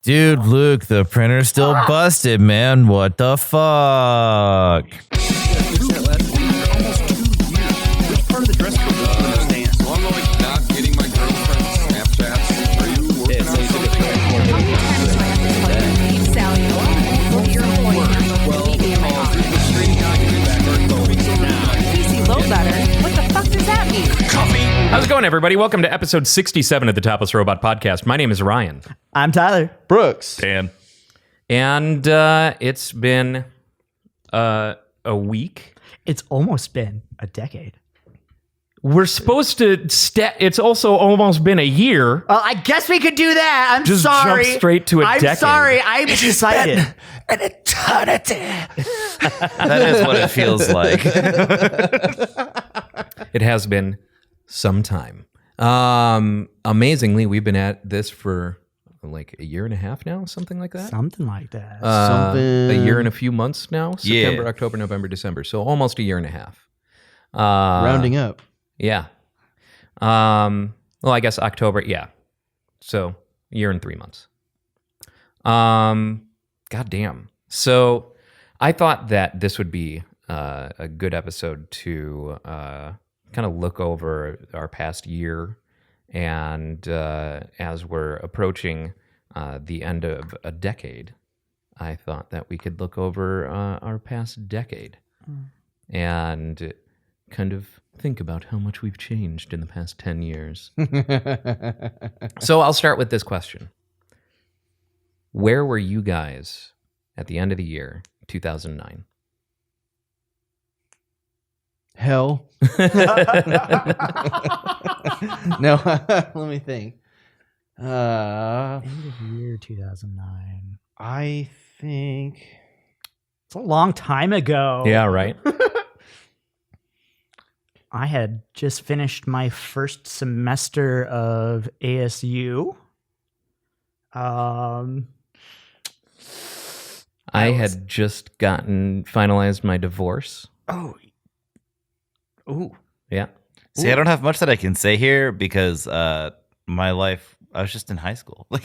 Dude, Luke, the printer's still busted, man. What the fuck? How's it going, everybody? Welcome to episode 67 of the Topless Robot podcast. My name is Ryan. I'm Tyler. Brooks. Dan. And it's been a week. It's almost been a decade. We're supposed to... it's also almost been a year. I guess we could do that. I'm Just sorry. jump straight to a decade. I'm sorry. I'm excited. An eternity. That is what it feels like. It has been some time. Amazingly, we've been at this for like a year and a half now, something like that. Something like that. A year and a few months now. Yeah. September, October, November, December. So almost a year and a half. Rounding up. Yeah. Well, I guess October. Yeah. So a year and 3 months. God damn. So I thought that this would be a good episode to kind of look over our past year. And as we're approaching the end of a decade, I thought that we could look over our past decade and kind of think about how much we've changed in the past 10 years. So I'll start with this question. Where were you guys at the end of the year, 2009? Hell. No, let me think. End of year 2009. I think It's a long time ago. Yeah, right. I had just finished my first semester of ASU. I had just finalized my divorce. Oh. Ooh. Yeah. See, I don't have much that I can say here because my life, I was just in high school. but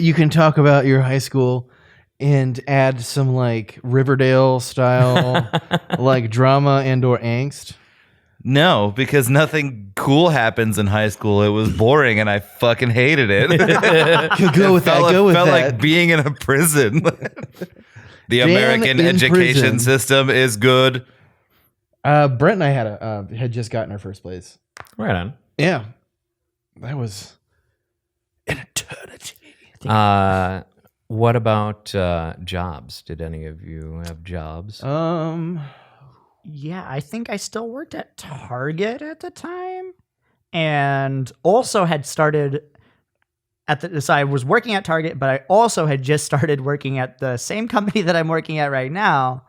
you can talk about your high school and add some like Riverdale style like drama and or angst. No, because nothing cool happens in high school. It was boring and I fucking hated it. Go with that. Go with It felt that. like being in a prison. The American in education prison. system is good. Brent and I had just gotten our first place. Right on. Yeah, that was an eternity. What about jobs? Did any of you have jobs? Yeah, I think I still worked at Target at the time, and also had started so I was working at Target, but I also had just started working at the same company that I'm working at right now.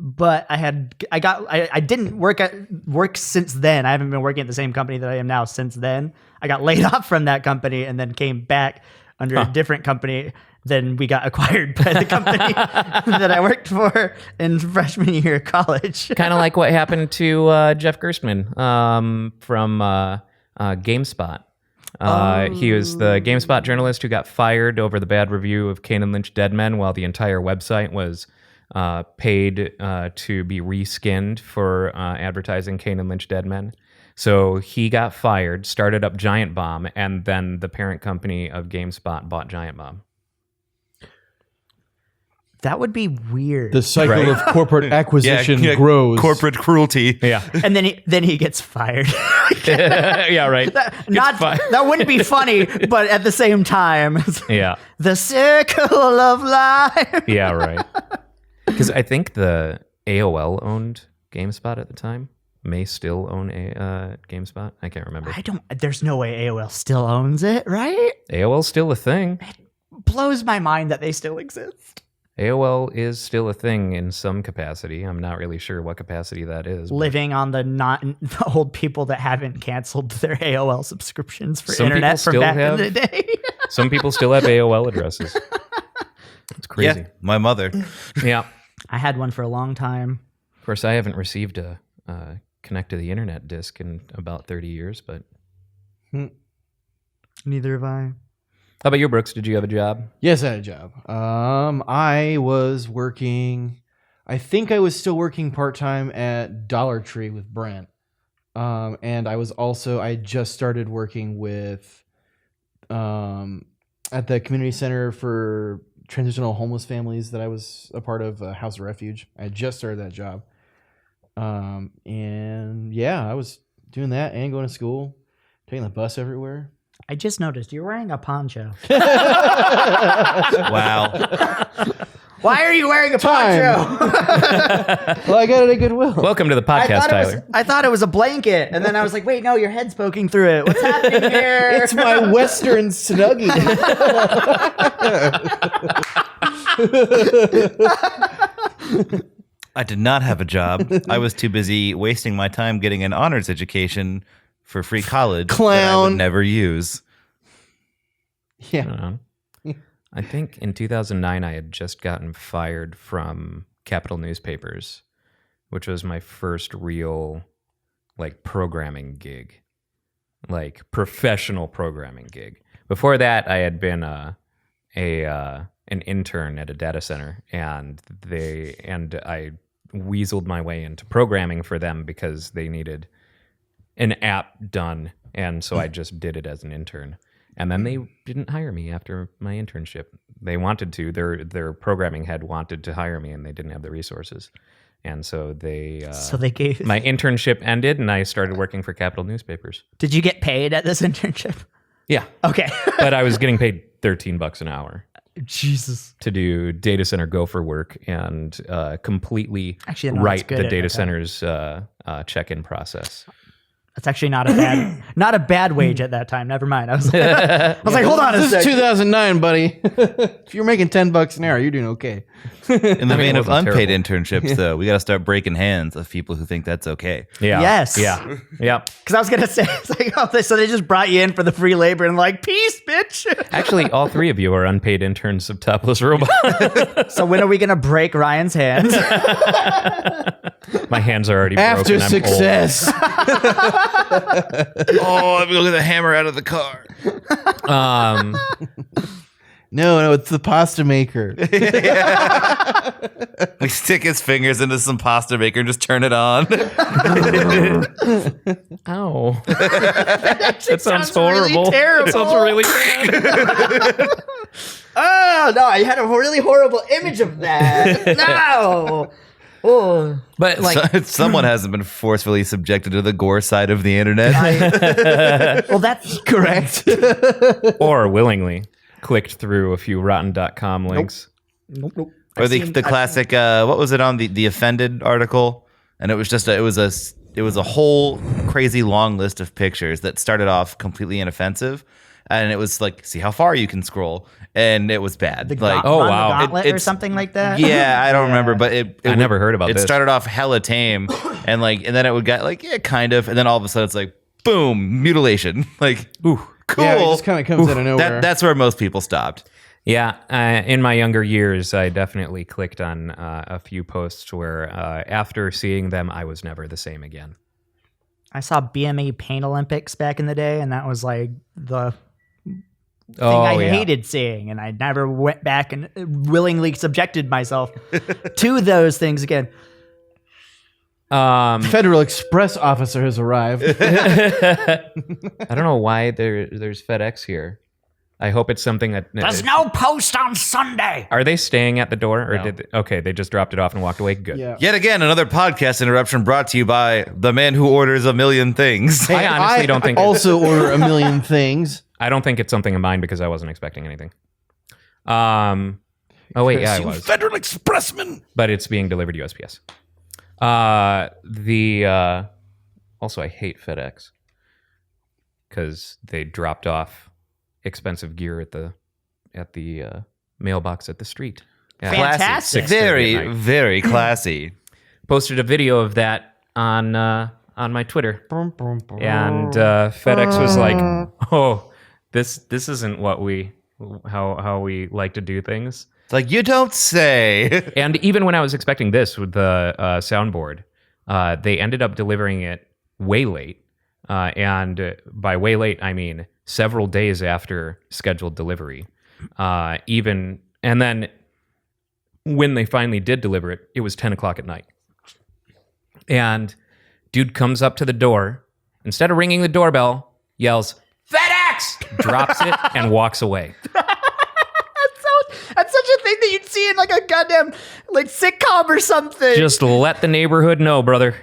But I didn't work since then. I haven't been working at the same company that I am now since then. I got laid off from that company and then came back under a different company. Then we got acquired by the company that I worked for in freshman year of college. Kind of like what happened to Jeff Gerstmann from GameSpot. He was the GameSpot journalist who got fired over the bad review of Kane and Lynch Dead Men, while the entire website was paid to be reskinned for advertising Kane and Lynch Dead Men. So he got fired, started up Giant Bomb, and then the parent company of GameSpot bought Giant Bomb. That would be weird. The cycle of corporate acquisition Yeah, grows. Corporate cruelty. Yeah. And then he gets fired. Yeah, right. That wouldn't be funny, but at the same time, Yeah. the circle of life. Yeah, right. Because I think the AOL owned GameSpot at the time. May still own a GameSpot. I can't remember. There's no way AOL still owns it, right? AOL's still a thing. Blows my mind that they still exist. AOL is still a thing in some capacity. I'm not really sure what capacity that is. Living on the old people that haven't canceled their AOL subscriptions for Some internet people from still back have- in the day. Some people still have AOL addresses. It's crazy. Yeah, my mother. Yeah. I had one for a long time. Of course, I haven't received a connect to the internet disc in about 30 years, but Neither have I. How about you, Brooks? Did you have a job? Yes, I had a job. I was working. I think I was still working part time at Dollar Tree with Brent. And I had just started working with, at the community center for transitional homeless families that I was a part of, House of Refuge. I had just started that job. And yeah, I was doing that and going to school, taking the bus everywhere. I just noticed you're wearing a poncho. Wow. Why are you wearing a poncho? Well, I got it at Goodwill. Welcome to the podcast, Tyler. I thought it was a blanket, and then I was like, "Wait, no, your head's poking through it. What's happening here?" It's my Western Snuggie. I did not have a job. I was too busy wasting my time getting an honors education for free college that I Clown. would never use. Yeah. I think in 2009, I had just gotten fired from Capital Newspapers, which was my first real programming gig, professional programming gig. Before that, I had been an intern at a data center, and I weaseled my way into programming for them because they needed an app done, and so I just did it as an intern. And then they didn't hire me after my internship. They wanted to. Their programming head wanted to hire me, and they didn't have the resources. And so they gave my internship ended, and I started working for Capital Newspapers. Did you get paid at this internship? Yeah, Okay. but I was getting paid $13 an hour Jesus. to do data center gopher work and completely Actually, no, write that's good the at data that. center's check-in process. That's actually not a bad wage at that time. Never mind. I was like, hold on a This is second. 2009, buddy. If you're making $10 an hour, you're doing okay. In the vein it of wasn't unpaid terrible. internships, though, we got to start breaking hands of people who think that's okay. Yeah. Yes. Yeah. Yeah. Because I was gonna say, it's like, so they just brought you in for the free labor and like, peace, bitch. Actually, all three of you are unpaid interns of Topless Robot. So when are we gonna break Ryan's hands? My hands are already After broken. I'm old. success. Oh, let me go get the hammer out of the car. No, it's the pasta maker. We stick his fingers into some pasta maker and just turn it on. Ow. That sounds really horrible. terrible. It sounds really bad. Oh no, I had a really horrible image of that. No. Oh. But Someone hasn't been forcefully subjected to the gore side of the internet. Well, that's Correct. or willingly clicked through a few rotten.com links. nope. Or the classic, what was it on the offended article? And it was just it was a whole crazy long list of pictures that started off completely inoffensive, and it was like, see how far you can scroll, and it was bad. Like, Oh, Run the wow. Gauntlet or It's- something like that. yeah, I don't remember, but I never heard about it. this. It started off hella tame, and then it would get like, yeah, kind of, and then all of a sudden it's like, boom, mutilation. Like, ooh, cool. Yeah, it just kind of comes out of nowhere. That's where most people stopped. Yeah, in my younger years, I definitely clicked on a few posts where after seeing them, I was never the same again. I saw BME Paint Olympics back in the day, and that was like the thing Oh, I yeah. hated seeing, and I never went back and willingly subjected myself to those things again. Federal Express officer has arrived. I don't know why there's FedEx here. I hope it's something that... There's no post on Sunday. Are they staying at the door? Or No. Okay, they just dropped it off and walked away? Good. Yeah. Yet again, another podcast interruption brought to you by the man who orders a million things. I honestly don't think... also order a million things. I don't think it's something of mine because I wasn't expecting anything. Oh, wait, yeah, I was. Federal Expressman. But it's being delivered USPS. Also, I hate FedEx because they dropped off expensive gear at the mailbox at the street. Yeah. Fantastic. 6:30 at Very, night. very classy. Posted a video of that on my Twitter, and FedEx was like, "Oh, this isn't what how we like to do things." It's like, you don't say. And even when I was expecting this with the soundboard, they ended up delivering it way late. And by way late, I mean several days after scheduled delivery. And then when they finally did deliver it, it was 10 o'clock at night. And dude comes up to the door. Instead of ringing the doorbell, yells, FedEx! Drops it and walks away. That's such a thing that you'd see in like a goddamn like sitcom or something. Just let the neighborhood know, brother.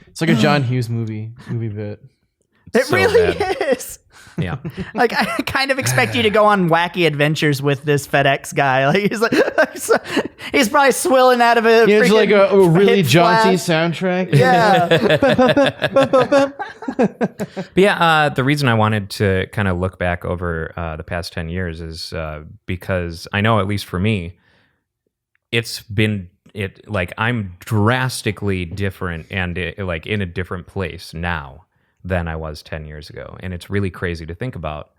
It's like a John Hughes movie bit. It So really bad. is. Yeah. Like I kind of expect you to go on wacky adventures with this FedEx guy. Like he's probably swilling out of a Yeah, it's like a really hit jaunty flash. soundtrack. Yeah. But yeah, the reason I wanted to kind of look back over the past 10 years is because I know, at least for me, I'm drastically different and like in a different place now than I was 10 years ago. And it's really crazy to think about,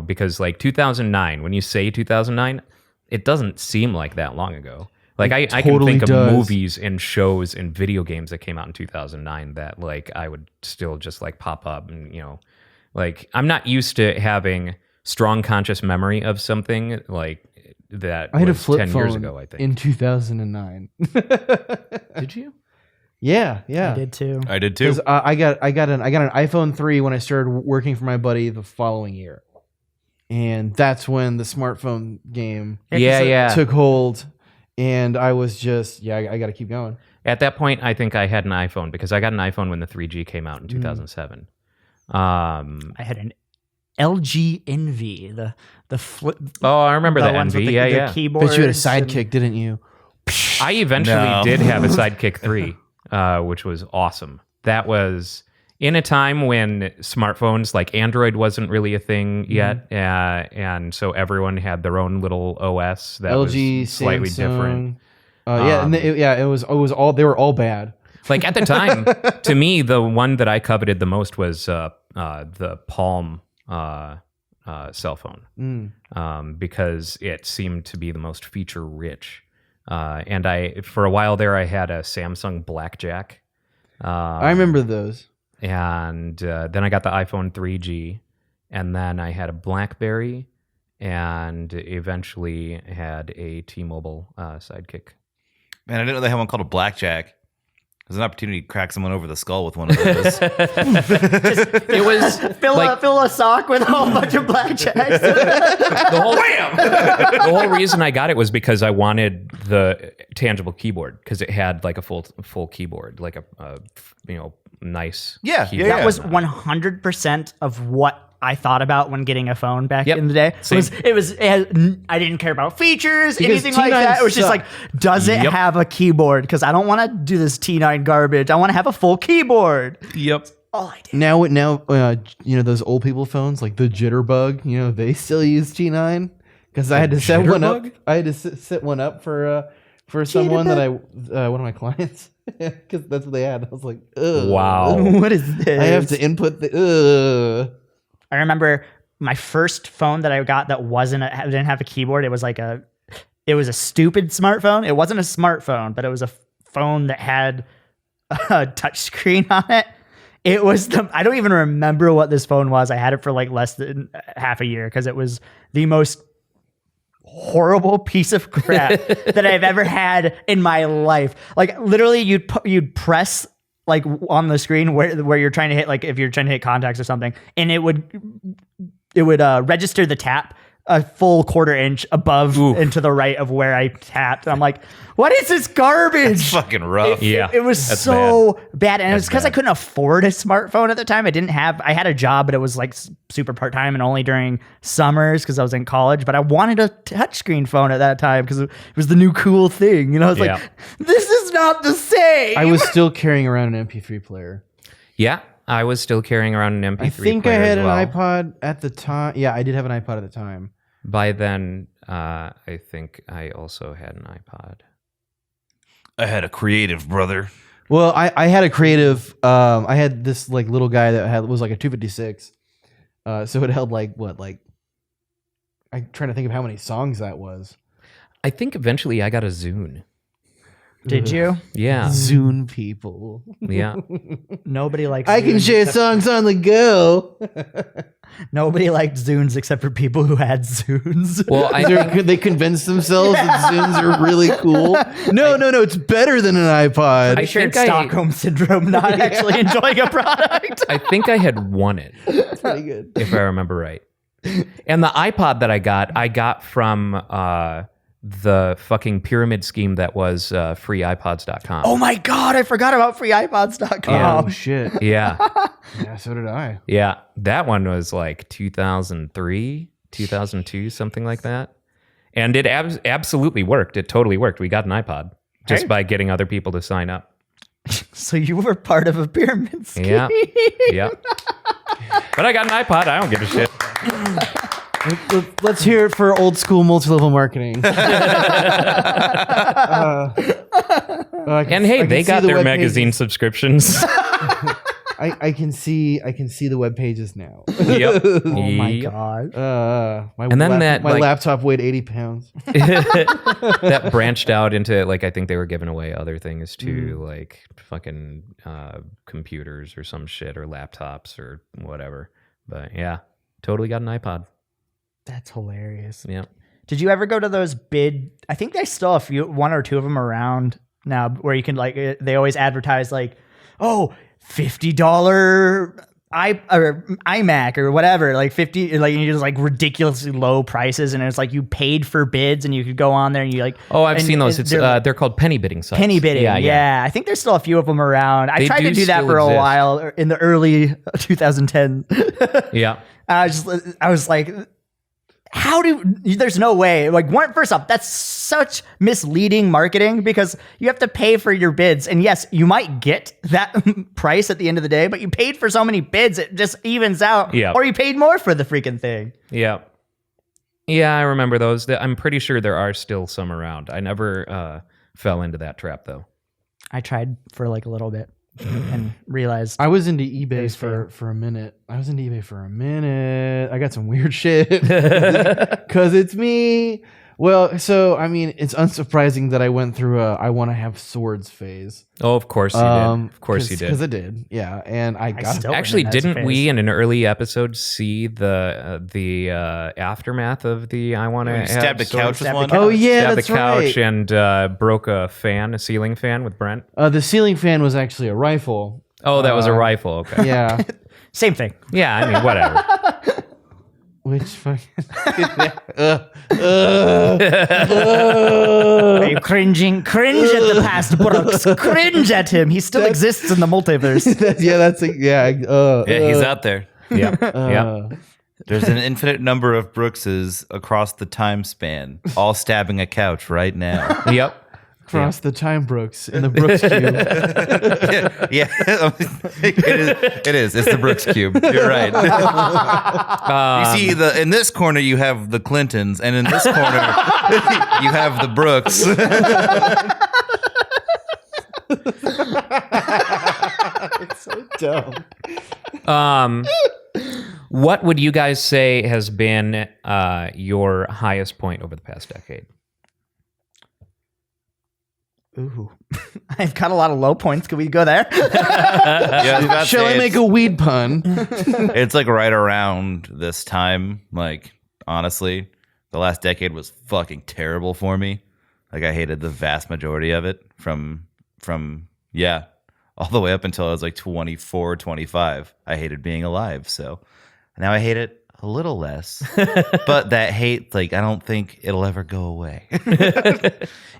because like 2009, when you say 2009, it doesn't seem like that long ago. Like I can totally think does. of movies and shows and video games that came out in 2009 that like I would still just like pop up and, like I'm not used to having strong conscious memory of something like that I had a was flip 10 phone years ago, I think. in 2009. Did you? Yeah. I did too. I did too. Because I got an iPhone 3 when I started working for my buddy the following year, and that's when the smartphone game Yeah. took hold, and I was just I got to keep going. At that point, I think I had an iPhone because I got an iPhone when the 3G came out in 2007. I had an LG Envy, the flip. Oh, I remember the that ones with Envy. the Yeah. keyboards. But you had a and- Sidekick, didn't you? I eventually No. did have a Sidekick 3, which was awesome. That was in a time when smartphones, like Android, wasn't really a thing yet, and so everyone had their own little OS that LG, was slightly Samsung. different. It was all they were all bad. Like at the time, to me, the one that I coveted the most was the Palm cell phone, because it seemed to be the most feature rich. And for a while there, I had a Samsung Blackjack. I remember those. And then I got the iPhone 3G, and then I had a BlackBerry, and eventually had a T-Mobile Sidekick. Man, I didn't know they had one called a blackjack. There's an opportunity to crack someone over the skull with one of those. It was Fill a sock with a whole bunch of blackjacks. the whole reason I got it was because I wanted the tangible keyboard, because it had like a full keyboard, like a nice keyboard. That was 100% of what I thought about when getting a phone back Yep. in the day. Same. I didn't care about features, Because anything like T9 that. It was just suck. like, does it Yep. have a keyboard? Because I don't want to do this T9 garbage. I want to have a full keyboard. Yep. All I did. Now those old people phones like the Jitterbug, they still use T9 because I had to set one up. Jitterbug? I had to set one up for someone that one of my clients, because that's what they had. I was like, ugh. Wow. What is this? I have to input the. I remember my first phone that I got that didn't have a keyboard. It was it was a stupid smartphone. It wasn't a smartphone, but it was a phone that had a touch screen on it. It was I don't even remember what this phone was. I had it for like less than half a year because it was the most horrible piece of crap that I've ever had in my life. Like literally you'd press like on the screen where you're trying to hit, like if you're trying to hit contacts or something, and it would register the tap a full quarter inch above and to the right of where I tapped. And I'm like, what is this garbage? It's fucking rough. It was That's so bad. And it was because I bad. couldn't afford a smartphone at the time. I had a job, but it was like super part-time and only during summers because I was in college. But I wanted a touchscreen phone at that time because it was the new cool thing. I was Yeah. like, this is not the same. I was still carrying around an MP3 player. Yeah, I was still carrying around an MP3 I think I player had as well. an iPod at the time. Yeah, I did have an iPod at the time. By then, I think I also had an iPod. I had a creative brother. Well, I had a creative. I had this like little guy that was like a 256. So it held I'm trying to think of how many songs that was. I think eventually I got a Zune. Did you? Yeah. Zune people. Yeah. Nobody likes. I can Zunes share except- songs on the go. Nobody liked Zunes except for people who had Zunes. Well, They convinced themselves that Zunes are really cool. No, it's better than an iPod. I shared think I- Stockholm syndrome, not actually enjoying a product. I think I had won it, Pretty good. if I remember right. And the iPod that I got from the fucking pyramid scheme that was freeipods.com. Oh my god, I forgot about freeipods.com. Oh shit. Yeah. Yeah, so did I. Yeah. That one was like 2003, 2002, something like that. And it absolutely worked. It totally worked. We got an iPod just by getting other people to sign up. So you were part of a pyramid scheme. Yeah. Yeah. But I got an iPod. I don't give a shit. Let's hear it for old school multi-level marketing. And hey, they got their magazine subscriptions. I can see the web pages now. Yep. Oh my Yep. god. And then my like- laptop weighed 80 pounds. That branched out into like I think they were giving away other things too, like fucking computers or some shit or laptops or whatever. But yeah, totally got an iPod. That's hilarious. Yeah. Did you ever go to those bid? I think there's still one or two of them around now where you can like, they always advertise like, oh, $50 iMac or whatever, like 50, like you just like ridiculously low prices. And it's like you paid for bids and you could go on there and you like, Oh, I've and seen those. It's they're called penny bidding sites. penny bidding. Yeah. I think there's still a few of them around. I They tried to do do that still for a exist. while in the early 2010. Yeah. I was like, there's no way. Like, first off, that's such misleading marketing because you have to pay for your bids. And yes, you might get that price at the end of the day, but you paid for so many bids, it just evens out. Yeah. Or you paid more for the freaking thing. Yeah. Yeah, I remember those. I'm pretty sure there are still some around. I never fell into that trap though. I tried for like a little bit and realized I was into eBay There's for a minute. I got some weird shit because it's me. Well, so I mean, it's unsurprising that I went through I want to have swords phase. Oh, of course you did. Of course you Because did. I did. Yeah, and I got still- Actually, in that didn't we phase. in an early episode see the aftermath of the I want to Stabbed a couch with one. Oh yeah, stabbed that's the couch right. and broke a ceiling fan with Brent. The ceiling fan was actually a rifle. Oh, that was a rifle. Okay. Yeah, same thing. Yeah, I mean, whatever. which fucking. Are you cringing? Cringe at the past Brooks. Cringe at him. He still exists in the multiverse. Yeah, he's out there. Yeah. Yeah. There's an infinite number of Brookses across the time span, all stabbing a couch right now. Yep. Across the time Brooks in the Brooks cube. Yeah, it is. It's the Brooks cube. You're right. You see, in this corner you have the Clintons, and in this corner you have the Brooks. It's so dumb. What would you guys say has been your highest point over the past decade? Ooh. I've got a lot of low points. Can we go there? Yeah, I was about to Shall say, I make a weed pun? It's like right around this time. Like, honestly, the last decade was fucking terrible for me. Like, I hated the vast majority of it from all the way up until I was like 24, 25. I hated being alive. So now I hate it a little less. But that hate, like, I don't think it'll ever go away.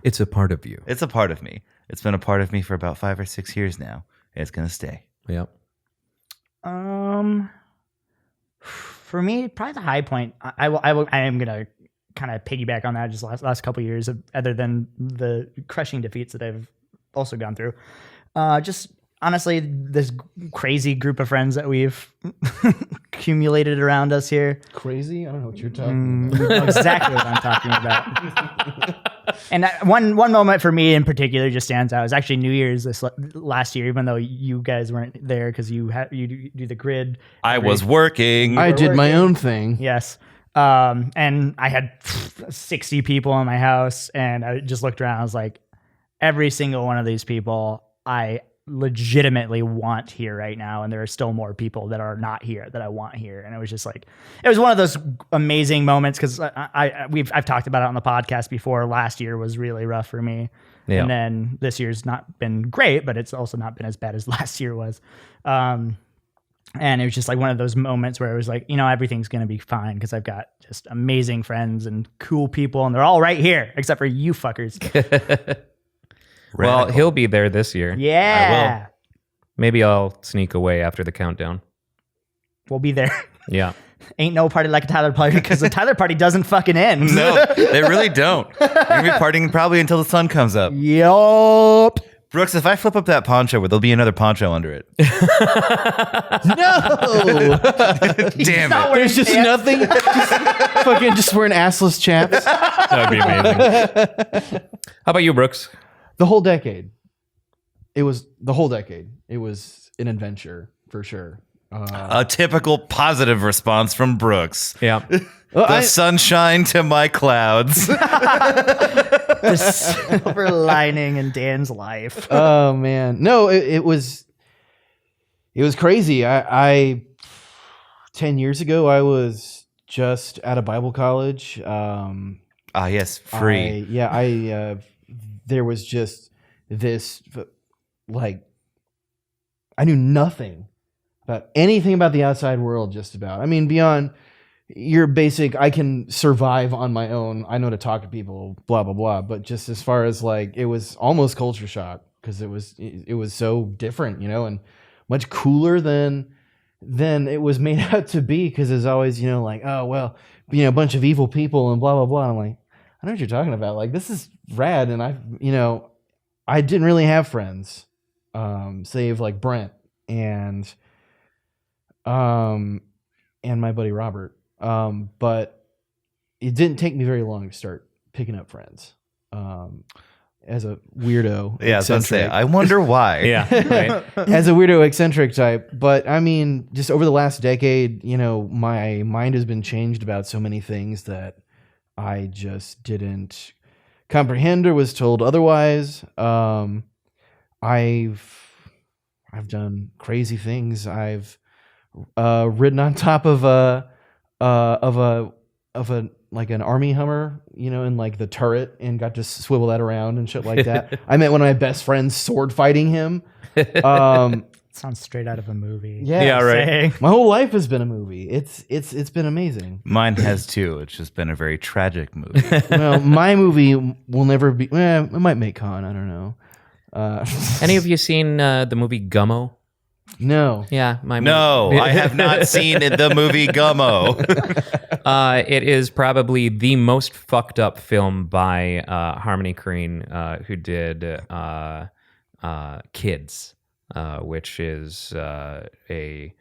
It's a part of you. It's a part of me. It's been a part of me for about 5 or 6 years now. And it's going to stay. Yep. For me, probably the high point. I am gonna kind of piggyback on that. Just last couple of years, other than the crushing defeats that I've also gone through. Just honestly, this crazy group of friends that we've accumulated around us here. Crazy? I don't know what you're talking about. You know exactly what I'm talking about. And one moment for me in particular just stands out. It was actually New Year's this last year, even though you guys weren't there because you do the grid. I was working. I did my own thing. Yes. And I had 60 people in my house, and I just looked around. I was like, every single one of these people I legitimately want here right now, and there are still more people that are not here that I want here. And it was just like, it was one of those amazing moments because I've talked about it on the podcast before. Last year was really rough for me, and then this year's not been great, but it's also not been as bad as last year was. And it was just like one of those moments where it was like, everything's going to be fine because I've got just amazing friends and cool people, and they're all right here except for you fuckers. Well, he'll be there this year. Yeah. Maybe I'll sneak away after the countdown. We'll be there. Yeah. Ain't no party like a Tyler party because the Tyler party doesn't fucking end. No, they really don't. We're going to be partying probably until the sun comes up. Yup. Brooks, if I flip up that poncho, there'll be another poncho under it. No. Damn it. There's just nothing. Just wearing assless chaps. That would be amazing. How about you, Brooks? The whole decade. It was the whole decade. It was an adventure for sure. A typical positive response from Brooks. Yeah. The sunshine to my clouds. The silver lining in Dan's life. Oh man, no, it was crazy. I 10 years ago I was just out of Bible college. Yes, free. There was just this, like, I knew nothing about anything about the outside world, just about. I mean, beyond your basic, I can survive on my own. I know to talk to people, blah, blah, blah. But just as far as like, it was almost culture shock because it was so different, and much cooler than it was made out to be. Because there's always, like, oh, well, a bunch of evil people and blah, blah, blah. And I'm like, I know what you're talking about. Like, this is rad. And I didn't really have friends, save like Brent and my buddy Robert. But it didn't take me very long to start picking up friends. As a weirdo. Yeah, I was going to say, I wonder why. Yeah. Right. As a weirdo eccentric type. But I mean, just over the last decade, my mind has been changed about so many things that I just didn't comprehend or was told otherwise. I've done crazy things. I've ridden on top of like an army Hummer, in like the turret, and got to swivel that around and shit like that. I met one of my best friends sword fighting him. Sounds straight out of a movie. Yeah, right. Saying. My whole life has been a movie. It's been amazing. Mine has too. It's just been a very tragic movie. Well, my movie will never be. It might make con. I don't know. Any of you seen the movie Gummo? No. Yeah, my No, movie. I have not seen the movie Gummo. It is probably the most fucked up film by Harmony Korine, who did Kids, which is a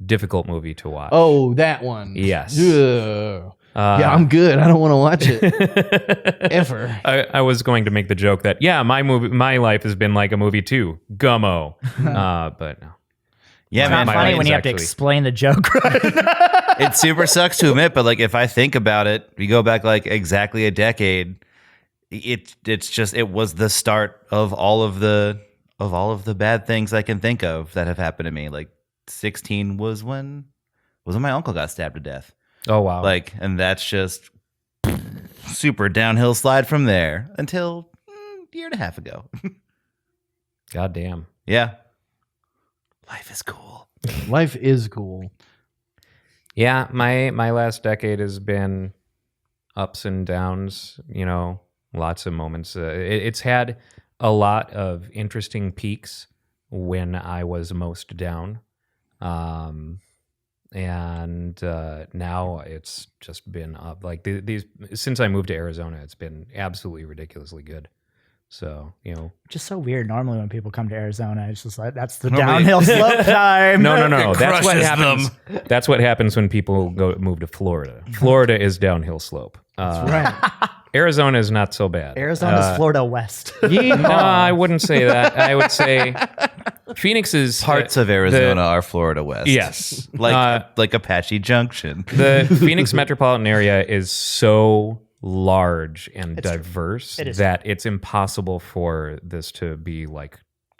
difficult movie to watch. Oh, that one. Yes. Ugh. Yeah, I'm good. I don't want to watch it ever. I was going to make the joke that my life has been like a movie too, Gummo, but no. Yeah, It's man. not my funny life when is you have to actually- explain the joke, right? It super sucks to admit, but like if I think about it, we go back like exactly a decade. It was the start of all of the bad things I can think of that have happened to me. Like 16 was when my uncle got stabbed to death. Oh wow! And that's just super downhill slide from there until a year and a half ago. God damn. Yeah. Life is cool. Life is cool. Yeah, my last decade has been ups and downs. Lots of moments. It's had a lot of interesting peaks when I was most down. And now it's just been up. Like these since I moved to Arizona, it's been absolutely ridiculously good. So, Just so weird. Normally when people come to Arizona, it's just like, that's the Normally- downhill slope time. no. It That's what crushes happens. That's what happens when people move to Florida. Florida is downhill slope. Right. Arizona is not so bad. Arizona's Florida West. No, I wouldn't say that. I would say Phoenix is Parts of Arizona are Florida West. Yes. Like Apache Junction. The Phoenix metropolitan area is so large and diverse It is. that it's impossible for this to be like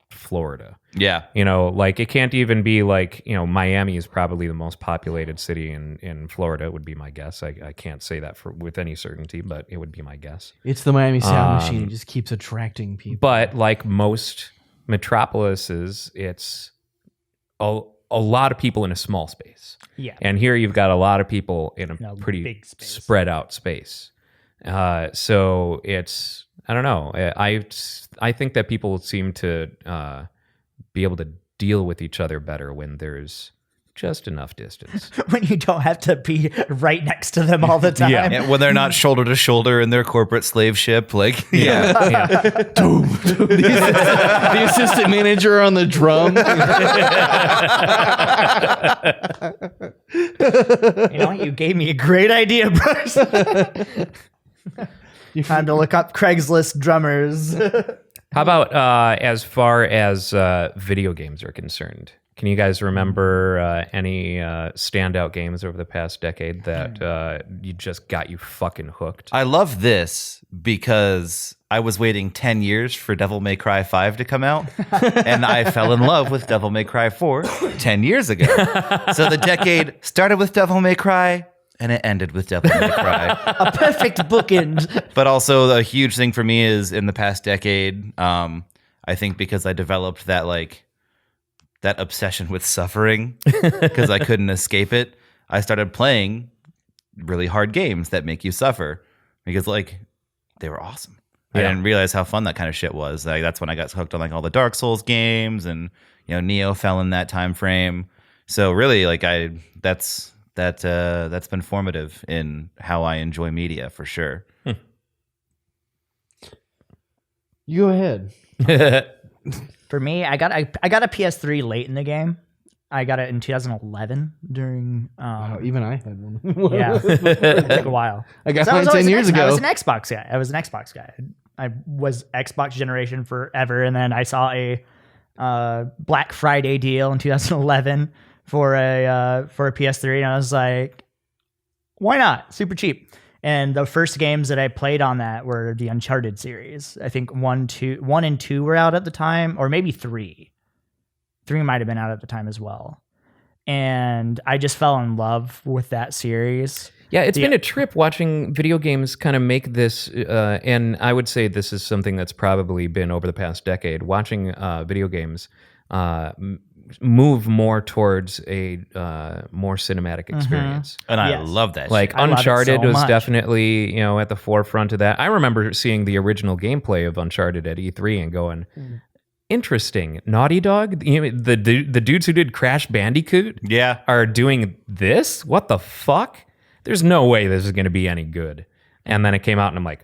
Florida. Yeah. You know, like it can't even be like, you know, Miami is probably the most populated city in Florida, would be my guess. I can't say that with any certainty, but it would be my guess. It's the Miami sound machine. It just keeps attracting people. But like most metropolises, it's a lot of people in a small space. Yeah. And here you've got a lot of people in a No, pretty big space. spread out space. So it's, I don't know. I think that people seem to be able to deal with each other better when there's just enough distance. When you don't have to be right next to them all the time. Yeah. And when they're not shoulder to shoulder in their corporate slave ship, like Yeah. The assistant manager on the drum. You know, you gave me a great idea, Bryce. Time to look up Craigslist drummers. How about as far as video games are concerned? Can you guys remember any standout games over the past decade that you just got you fucking hooked? I love this because I was waiting 10 years for Devil May Cry 5 to come out, and I fell in love with Devil May Cry 4 10 years ago. So the decade started with Devil May Cry, and it ended with Devil May Cry. A perfect bookend. But also a huge thing for me is in the past decade, I think because I developed that obsession with suffering because I couldn't escape it, I started playing really hard games that make you suffer because they were awesome. I didn't realize how fun that kind of shit was. Like that's when I got hooked on all the Dark Souls games, and Neo fell in that time frame. So really, that's been formative in how I enjoy media for sure. You go ahead. For me, I got a PS3 late in the game. I got it in 2011 during. Wow, even I had one. Yeah, it took a while. I got 'Cause mine 10 years ago. I was an Xbox guy. I was Xbox generation forever, and then I saw a Black Friday deal in 2011 for a PS3, and I was like, why not? Super cheap. And the first games that I played on that were the Uncharted series. I think 1 and 2 were out at the time, or maybe 3. 3 might have been out at the time as well. And I just fell in love with that series. Yeah, it's been a trip watching video games kind of make this, and I would say this is something that's probably been over the past decade, watching video games move more towards a more cinematic experience. And I Yes. love that Like shit. I love it Uncharted so was much. definitely, at the forefront of that. I remember seeing the original gameplay of Uncharted at E3 and going, interesting. Naughty Dog, the dudes who did Crash Bandicoot Yeah. are doing this? What the fuck? There's no way this is going to be any good. And then it came out and I'm like,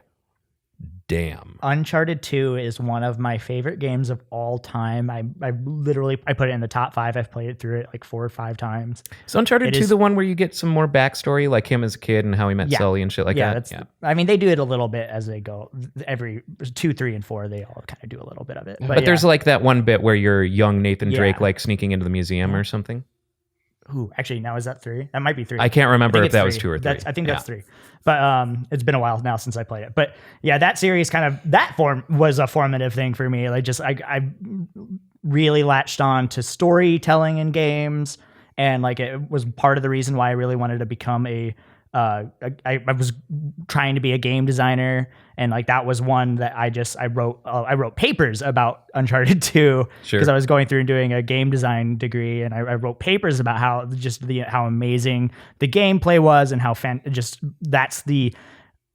damn. Uncharted 2 is one of my favorite games of all time. I put it in the top 5. I've played it through it like 4 or 5 times. Is Uncharted It 2 is- the one where you get some more backstory, like him as a kid and how he met Yeah. Sully and shit like that? I mean, they do it a little bit as they go. Every 2, 3, and 4, they all kind of do a little bit of it. But there's like that one bit where you're young Nathan Yeah. Drake, like sneaking into the museum or something. Ooh, actually, now is that 3? That might be 3. I can't remember think if it's that was 3. 2 or 3. I think that's 3. But it's been a while now since I played it. But yeah, that series was a formative thing for me. Like I really latched on to storytelling in games, and like it was part of the reason why I really wanted to become I was trying to be a game designer, and like that was one that I wrote papers about Uncharted 2 Sure. because I was going through and doing a game design degree, and I wrote papers about how amazing the gameplay was, and how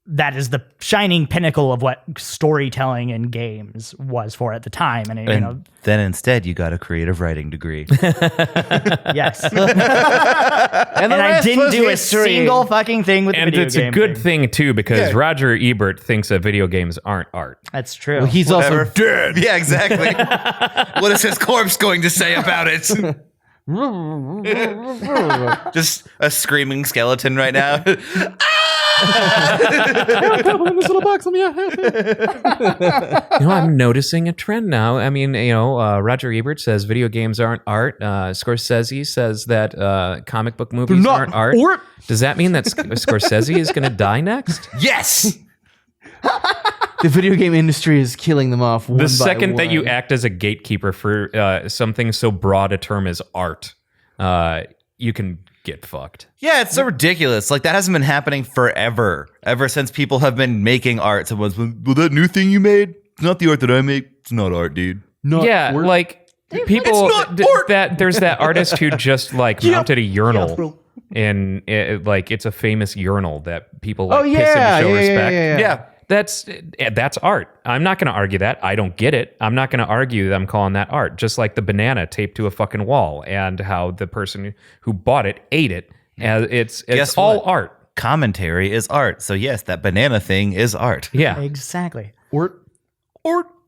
that is the shining pinnacle of what storytelling in games was for at the time. And Then instead you got a creative writing degree. yes. And And I didn't do a single fucking thing with the And video it's a game good thing too, because Roger Ebert thinks that video games aren't art. That's true. Well, he's also dead. Yeah, exactly. What is his corpse going to say about it? Just a screaming skeleton right now. Ah! Help, I'm in this little box. Let me out. Help. I'm noticing a trend now. I mean, Roger Ebert says video games aren't art. Scorsese says that comic book movies aren't art. Does that mean that Scorsese is going to die next? Yes. The video game industry is killing them off. The second that you act as a gatekeeper for something so broad a term as art, you can get fucked. Yeah, it's so ridiculous. Like, that hasn't been happening forever. Ever since people have been making art. Someone's, well, that new thing you made, it's not the art that I make. It's not art, dude. Like people that there's that artist who just like mounted a urinal. And it's a famous urinal that people piss in to show respect. Yeah. That's art. I'm not going to argue that. I don't get it. I'm not going to argue that I'm calling that art. Just like the banana taped to a fucking wall and how the person who bought it ate it. It's Guess all what? art. Commentary is art. So yes, that banana thing is art. Yeah. Exactly. Or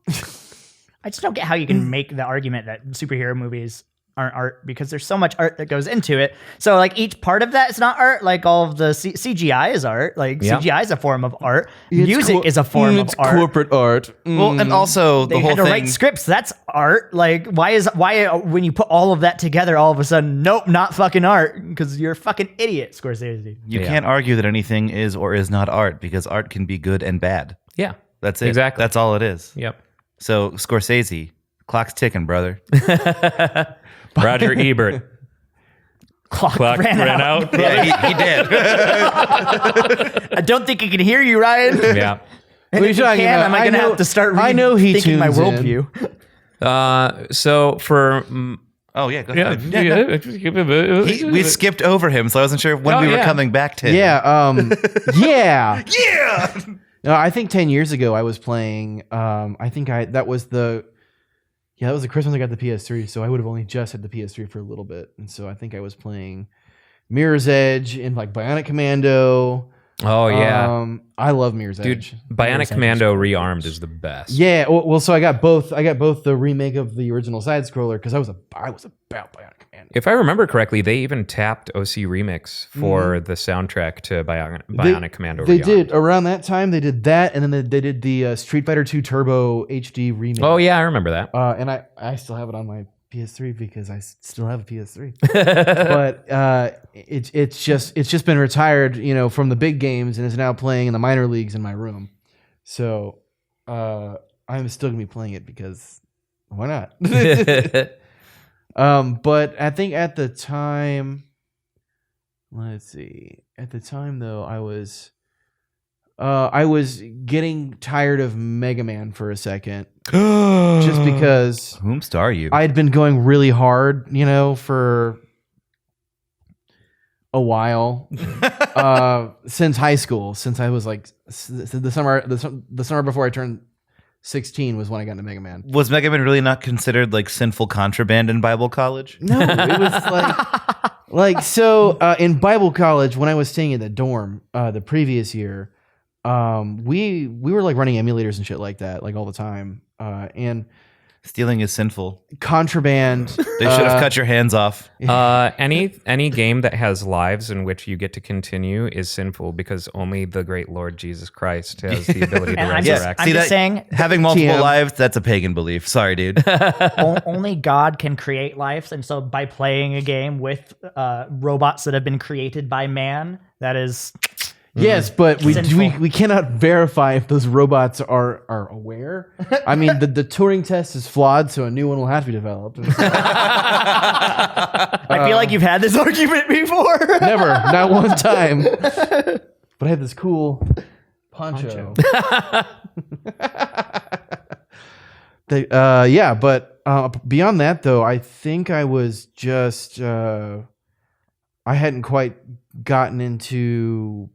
I just don't get how you can make the argument that superhero movies aren't art because there's so much art that goes into it. So like each part of that is not art. Like all of the CGI is art. Like CGI is a form of art. Music is a form of art. Corporate art. Well, and also the They whole had to thing. write scripts. That's art. Like why when you put all of that together, all of a sudden, nope, not fucking art because you're a fucking idiot, Scorsese. You can't argue that anything is or is not art because art can be good and bad. Yeah. That's it. Exactly. That's all it is. Yep. So Scorsese, clock's ticking, brother. Roger Ebert. Clock ran out. Yeah, he did. I don't think he can hear you, Ryan. Yeah. And What are if you he talking can, about? am I going to have to start I know he thinking my tunes in. worldview? So for Oh yeah, go ahead. We skipped over him, so I wasn't sure when Oh, we were yeah. coming back to him. Yeah. Yeah. No, I think 10 years ago I was playing. That was the Christmas I got the PS3, so I would have only just had the PS3 for a little bit, and so I think I was playing Mirror's Edge and like Bionic Commando. Oh yeah. I love Mirror's Dude, Edge. Bionic Commando Rearmed is the best. Yeah, well, so I got both. I got both the remake of the original side scroller because I was about Bionic Commando. If I remember correctly, they even tapped OC Remix for the soundtrack to Bionic Commando. They Rearmed. did around that time. They did that, and then they did the Street Fighter 2 Turbo HD remake. Oh yeah, I remember that. And I still have it on my PS3 because I still have a PS3. But it's just been retired, from the big games and is now playing in the minor leagues in my room. So I'm still gonna be playing it because why not? But I think at the time, let's see. At the time though, I was getting tired of Mega Man for a second. Just because Whomst are you? I had been going really hard, for a while since high school. Since I was like the summer before I turned 16 was when I got into Mega Man. Was Mega Man really not considered like sinful contraband in Bible college? No, it was so in Bible college when I was staying in the dorm the previous year, we were like running emulators and shit like that like all the time. And Stealing is sinful. contraband. They should have cut your hands off. Any game that has lives in which you get to continue is sinful because only the great Lord Jesus Christ has the ability to And I'm resurrect. just, I'm just saying, Having multiple TM. lives, that's a pagan belief. Sorry, dude. only God can create life. And so by playing a game with robots that have been created by man, that is... Yes, but Sinful. we cannot verify if those robots are aware. I mean, the Turing test is flawed, so a new one will have to be developed. I feel like you've had this argument before. Never, not one time. But I had this cool poncho. But beyond that, though, I think I was just I hadn't quite gotten into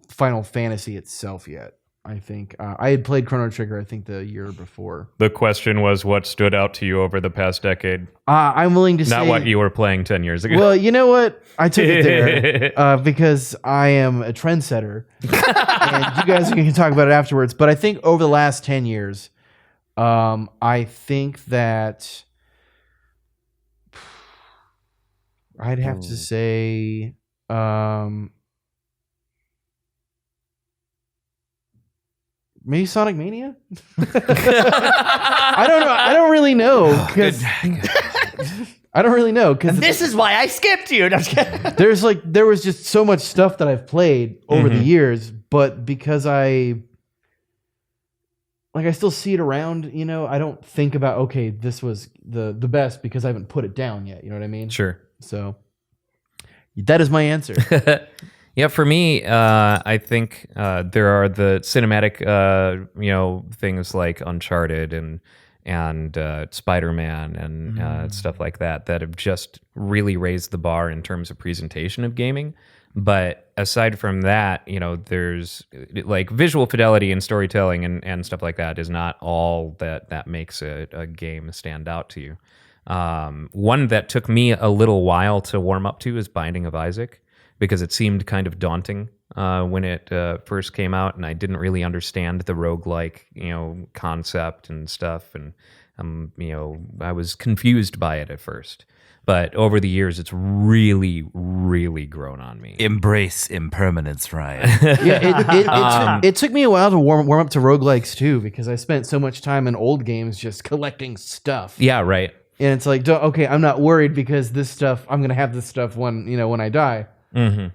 Final Fantasy itself yet. I think I had played Chrono Trigger. I think the year before. The question was, what stood out to you over the past decade? I'm willing to say Not what you were playing 10 years ago. Well, you know what? I took it there because I am a trendsetter, and you guys can talk about it afterwards. But I think over the last 10 years, I think that I'd have to say Maybe Sonic Mania? I don't know. I don't really know. I don't really know because This is why I skipped you. No, I'm just kidding. there was just so much stuff that I've played over the years, but because I still see it around, I don't think about, okay, this was the best because I haven't put it down yet. You know what I mean? Sure. So that is my answer. Yeah, for me, I think there are the cinematic, things like Uncharted and Spider-Man and stuff like that have just really raised the bar in terms of presentation of gaming. But aside from that, there's like visual fidelity and storytelling and stuff like that is not all that makes a game stand out to you. One that took me a little while to warm up to is Binding of Isaac, because it seemed kind of daunting when it first came out, and I didn't really understand the roguelike, concept and stuff, and I was confused by it at first. But over the years, it's really, really grown on me. Embrace impermanence, Ryan. Yeah, it took me a while to warm up to roguelikes too, because I spent so much time in old games just collecting stuff. Yeah, right. And it's like, okay, I'm not worried because this stuff, I'm gonna have this stuff when I die. Mm-hmm.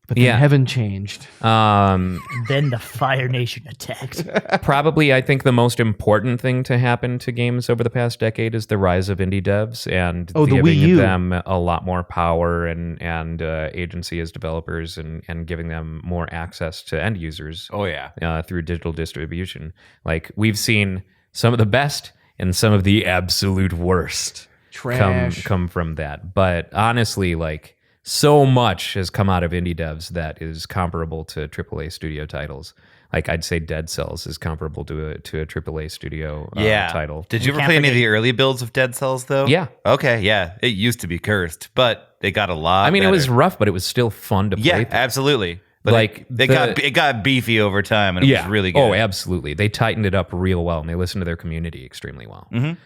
But then heaven changed. Then the Fire Nation attacked. Probably, I think the most important thing to happen to games over the past decade is the rise of indie devs and the Wii giving U. them a lot more power and agency as developers and giving them more access to end users. Oh, yeah. Through digital distribution. Like, we've seen some of the best and some of the absolute worst Trash. come from that. But honestly, like, so much has come out of indie devs that is comparable to AAA studio titles. Like, I'd say Dead Cells is comparable to a AAA studio title. Did you ever play any of the early builds of Dead Cells, though? Yeah. Okay, yeah. It used to be cursed, but they got a lot I mean, better. it was rough, but it was still fun to play. Yeah, through. absolutely. But Like, it got beefy over time, and it was really good. Oh, absolutely. They tightened it up real well, and they listened to their community extremely well. And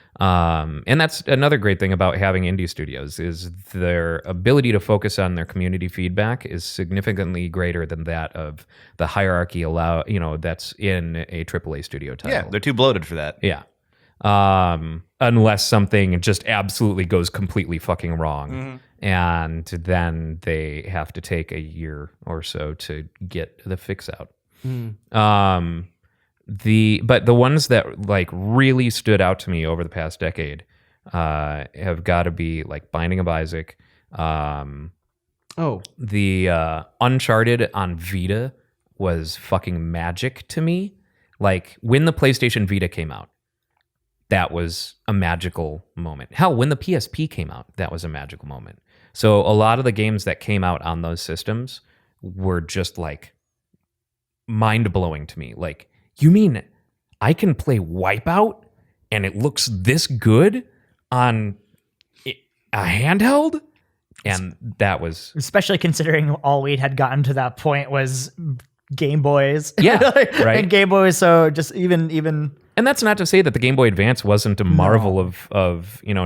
that's another great thing about having indie studios is their ability to focus on their community feedback is significantly greater than that of the hierarchy that's in a AAA studio title. Yeah, they're too bloated for that. Yeah. Unless something just absolutely goes completely fucking wrong. And then they have to take a year or so to get the fix out. But the ones that like really stood out to me over the past decade have got to be like Binding of Isaac. The Uncharted on Vita was fucking magic to me. Like, when the PlayStation Vita came out, that was a magical moment. Hell, when the PSP came out, that was a magical moment. So a lot of the games that came out on those systems were just like mind-blowing to me. Like, you mean I can play Wipeout and it looks this good on a handheld? And that was... Especially considering all we had gotten to that point was Game Boys. Yeah, right. And Game Boys, so just even... And that's not to say that the Game Boy Advance wasn't a marvel of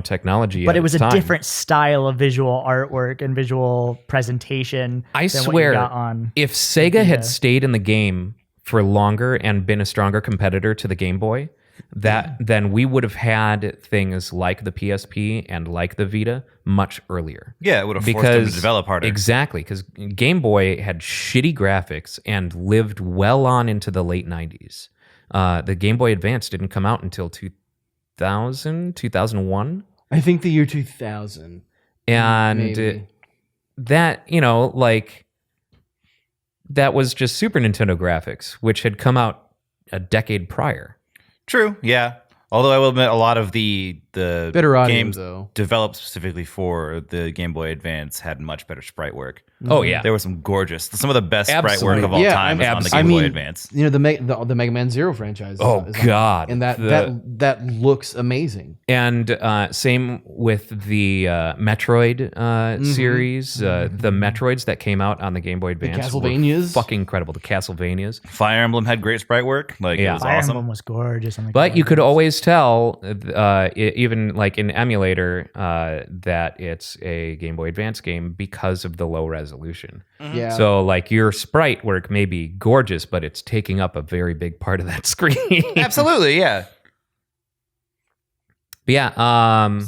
technology. But it was its a time. different style of visual artwork and visual presentation. I than swear, what you got on if Sega had stayed in the game for longer and been a stronger competitor to the Game Boy, then we would have had things like the PSP and like the Vita much earlier. Yeah, it would have forced them to develop harder. Exactly, because Game Boy had shitty graphics and lived well on into the late 90s. The Game Boy Advance didn't come out until 2001. I think the year 2000. And that, that was just Super Nintendo graphics, which had come out a decade prior. True, yeah. Although I will admit, a lot of the better audio, games though, developed specifically for the Game Boy Advance had much better sprite work. Oh yeah, there was some some of the best sprite Absolutely. work of all time was on the Game Boy Advance. You know, the Mega Man Zero franchise. Oh god, and that looks amazing. And same with the Metroid series. The Metroids that came out on the Game Boy Advance, the Castlevanias, were fucking incredible. The Castlevanias, Fire Emblem had great sprite work. Like, it was Fire awesome. Emblem was gorgeous. But you could always tell, even like an emulator that it's a Game Boy Advance game because of the low resolution. Yeah. So like your sprite work may be gorgeous, but it's taking up a very big part of that screen. Absolutely, yeah. But yeah.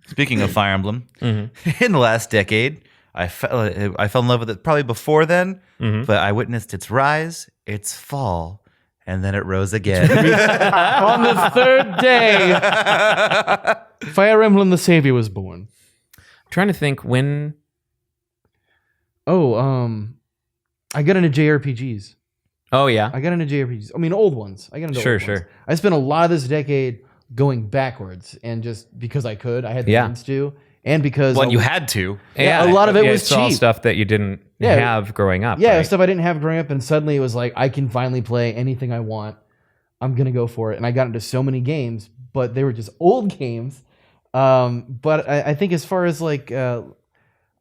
Speaking of Fire Emblem, Mm-hmm. in the last decade, I fell in love with it probably before then, Mm-hmm. but I witnessed its rise, its fall, and then it rose again. On the 3rd day, Fire Emblem the Savior was born. Trying to think when. Oh, I got into JRPGs. Oh yeah. I got into JRPGs. I mean, old ones. I got into Sure, old ones. sure. I spent a lot of this decade going backwards, and just because I could, I had the Yeah. means to, and because Well, you had to. Yeah, a lot of it was it's all cheap. stuff that you didn't Yeah. have growing up. yeah, right? stuff I didn't have growing up, and suddenly it was like I can finally play anything I want. I'm gonna go for it, and I got into so many games, but they were just old games. But I think as far as like, I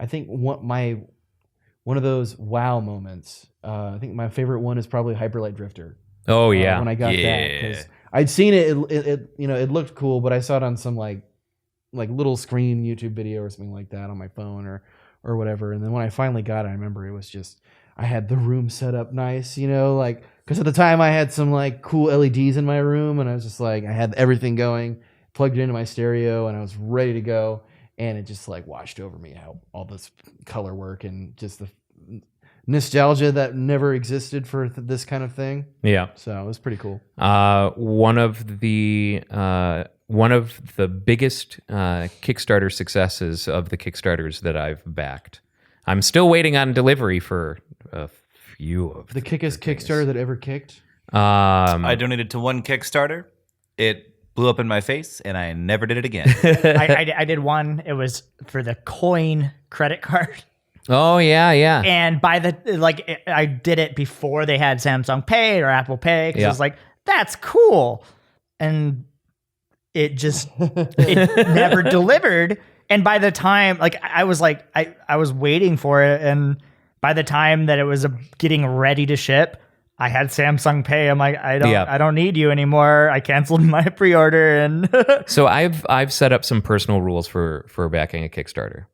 think one of those wow moments. I think my favorite one is probably Hyper Light Drifter. Oh yeah. When I got that, Yeah. because I'd seen it, it looked cool, but I saw it on some like little screen YouTube video or something like that on my phone or whatever. And then when I finally got it, I remember it was just, I had the room set up nice, like, because at the time I had some like cool LEDs in my room, and I was just like, I had everything going, plugged it into my stereo, and I was ready to go. And it just like washed over me how all this color work and just the nostalgia that never existed for this kind of thing. Yeah. So it was pretty cool. One of the biggest Kickstarter successes of the Kickstarters that I've backed. I'm still waiting on delivery for a few of The kickest Kickstarter that ever kicked. I donated to one Kickstarter. It blew up in my face, and I never did it again. I did one. It was for the coin credit card. Oh yeah. And I did it before they had Samsung Pay or Apple Pay, because Yeah. I was like, that's cool. And it never delivered. And by the time, I was waiting for it. And by the time that it was getting ready to ship, I had Samsung Pay. I'm like, I don't need you anymore. I canceled my pre-order. And So I've set up some personal rules for backing a Kickstarter.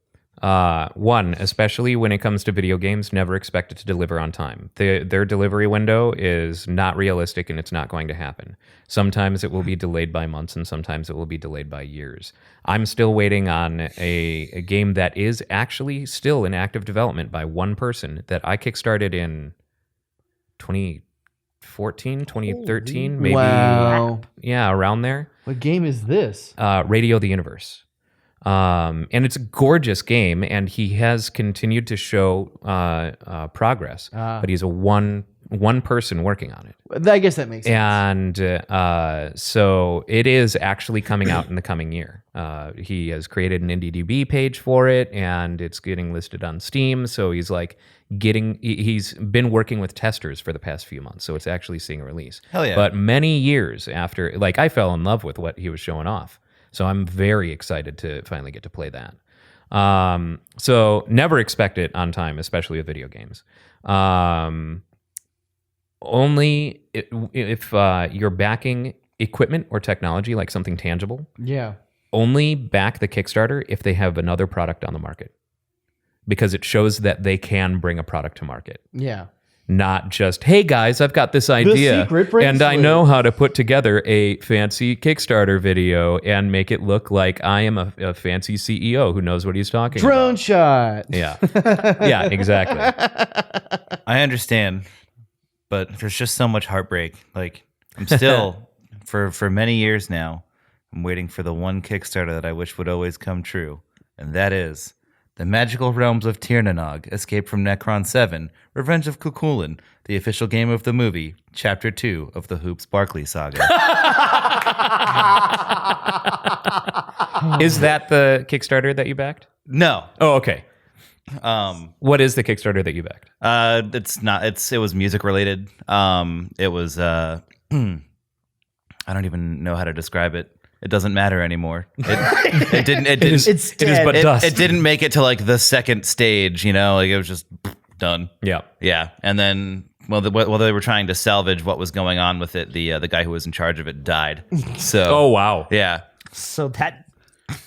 One, especially when it comes to video games, never expect it to deliver on time. Their delivery window is not realistic, and it's not going to happen. Sometimes it will be delayed by months, and sometimes it will be delayed by years. I'm still waiting on a game that is actually still in active development by one person that I kickstarted in 2014, 2013, maybe. Wow. Yeah, around there. What game is this? Radio the Universe. And it's a gorgeous game, and he has continued to show progress, but he's a one person working on it. I guess that makes sense. And so it is actually coming out in the coming year. He has created an IndieDB page for it, and it's getting listed on Steam. So he's he's been working with testers for the past few months. So it's actually seeing a release. Hell yeah. But many years after, I fell in love with what he was showing off. So I'm very excited to finally get to play that. So never expect it on time, especially with video games. Only if you're backing equipment or technology, like something tangible. Yeah. Only back the Kickstarter if they have another product on the market, because it shows that they can bring a product to market. Yeah. Not just, hey guys, I've got this idea, secret and I bracelet. know how to put together a fancy Kickstarter video and make it look like I am a fancy CEO who knows what he's talking Drone about. shot. Yeah. Yeah, exactly. I understand, but there's just so much heartbreak. I'm still, for many years now, I'm waiting for the one Kickstarter that I wish would always come true, and that is The Magical Realms of Tirnanog, Escape from Necron 7, Revenge of Kukulin, the official game of the movie, Chapter 2 of the Hoops Barkley saga. Is that the Kickstarter that you backed? No. Oh, okay. Um, What is the Kickstarter that you backed? it's not, it was music related. It was, I don't even know how to describe it. It doesn't matter anymore. It didn't, It is dead. but dust. it didn't make it to the second stage, it was just done. Yeah. Yeah. And then, while they were trying to salvage what was going on with it, the guy who was in charge of it died. So, Oh, wow. yeah. So that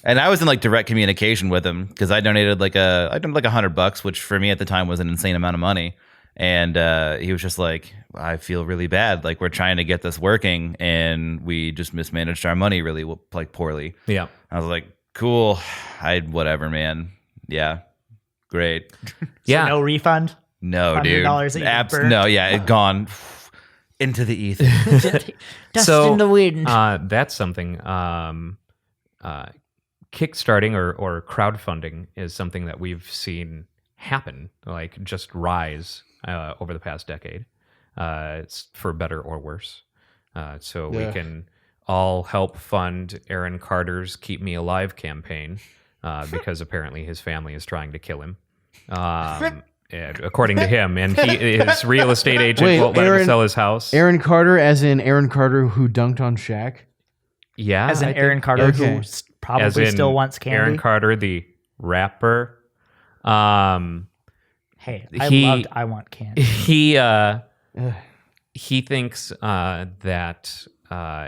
And I was in like direct communication with him because I donated like $100, which for me at the time was an insane amount of money. And he was just like, I feel really bad. Like we're trying to get this working and we just mismanaged our money really like poorly. Yeah. I was like, cool. Whatever, man. Yeah. Great. Yeah. no refund. No, dude. $100 that you burnt? No, yeah, it gone into the ether. Dust So, in the wind. That's something. Kickstarting or crowdfunding is something that we've seen happen, like just rise over the past decade. It's for better or worse. So we can all help fund Aaron Carter's "Keep Me Alive" campaign because apparently his family is trying to kill him. According to him, and his real estate agent won't let him sell his house. Aaron Carter, as in Aaron Carter who dunked on Shaq. Yeah, As in Aaron Carter, Okay. who probably still wants candy. Aaron Carter, the rapper. Hey, I want candy. He thinks that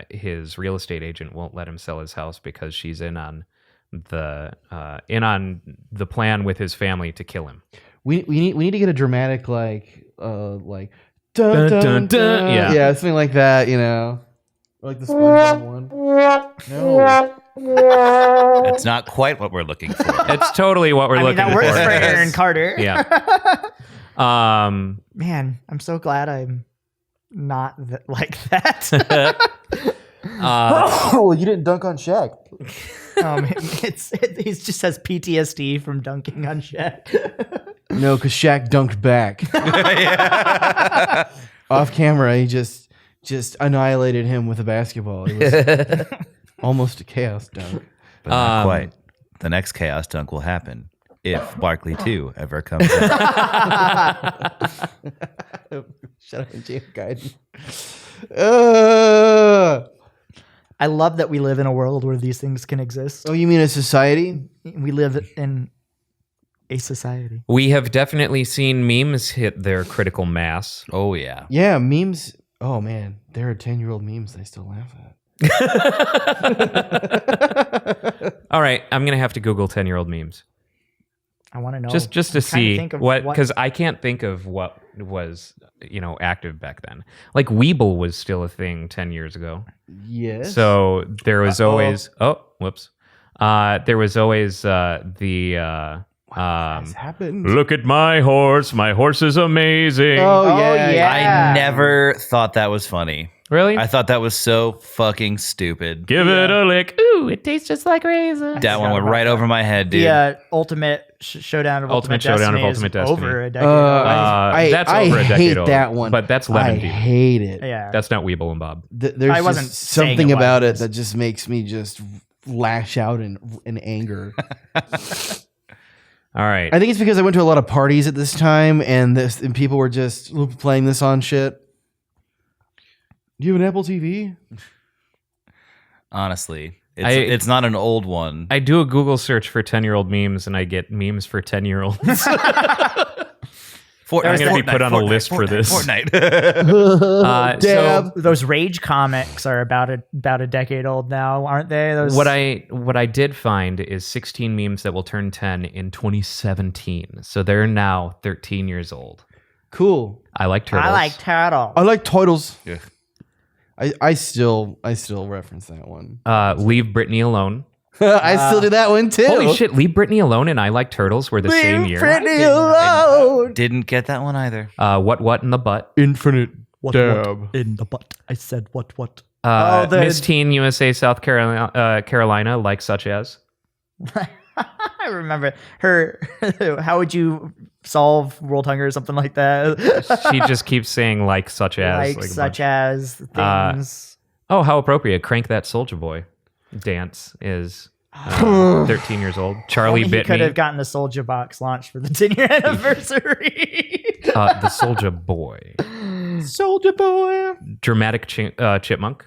his real estate agent won't let him sell his house because she's in on the plan with his family to kill him. We need to get a dramatic like dun, Dun, dun, dun, dun. yeah. Yeah, something like that, you know. Or like the SpongeBob one. No. It's not quite what we're looking for. It's totally what we're looking that for. works for Aaron Carter. Yeah. Man, I'm so glad I'm not like that. Oh, you didn't dunk on Shaq. He just has PTSD from dunking on Shaq. No, because Shaq dunked back. Off camera, he just annihilated him with a basketball. It was almost a chaos dunk. But not quite. The next chaos dunk will happen if Barkley 2 ever comes out. Shut up, James Guiden. I love that we live in a world where these things can exist. Oh, you mean a society? We live in a society. We have definitely seen memes hit their critical mass. Oh, yeah. Yeah, memes. Oh, man. There are 10-year-old memes I still laugh at. All right, I'm gonna have to Google 10-year-old memes I want to know. just to I'm trying see think of what, because I can't think of what was active back then. Like Weeble was still a thing 10 years ago. Yes. So there was always there was always the has happened. look at my horse is amazing. Oh, yeah. I never thought that was funny. Really? I thought that was so fucking stupid. Give it a lick. Ooh, it tastes just like raisin. That one went right over my head, dude. The ultimate showdown of Ultimate Showdown of Destiny Ultimate is Destiny. over a decade ago. That's over a decade hate old. that one. But that's I Lemon Deep. hate it. Yeah. That's not Weeble and Bob. There's I just wasn't saying something it about was. it that just makes me just lash out in anger. All right. I think it's because I went to a lot of parties at this time, and people were just playing this on shit. Do you have an Apple TV? Honestly, it's not an old one. I do a Google search for 10-year-old memes, and I get memes for 10-year-olds. I'm going to be put on a list for this. Fortnite. So Those Rage comics are about a decade old now, aren't they? Those what I did find is 16 memes that will turn 10 in 2017. So they're now 13 years old. Cool. I like turtles. I like turtle. I like turtles. Yeah. I still reference that one. Leave Britney Alone. I still do that one too. Holy shit! Leave Britney Alone and I Like Turtles were the same year. Britney alone. Didn't get that one either. What in the butt? Infinite What dab. in the butt? I said what? Miss Teen USA South Carolina, like such as. I remember her. How would you solve world hunger or something like that? She just keeps saying like such as. like a such bunch. as things. Oh, how appropriate! Crank That Soldier Boy dance is 13 years old. Charlie Only Bit he could Me. have gotten the Soldier Box launched for the 10-year anniversary. The Soldier Boy. Soldier boy. Dramatic Chipmunk.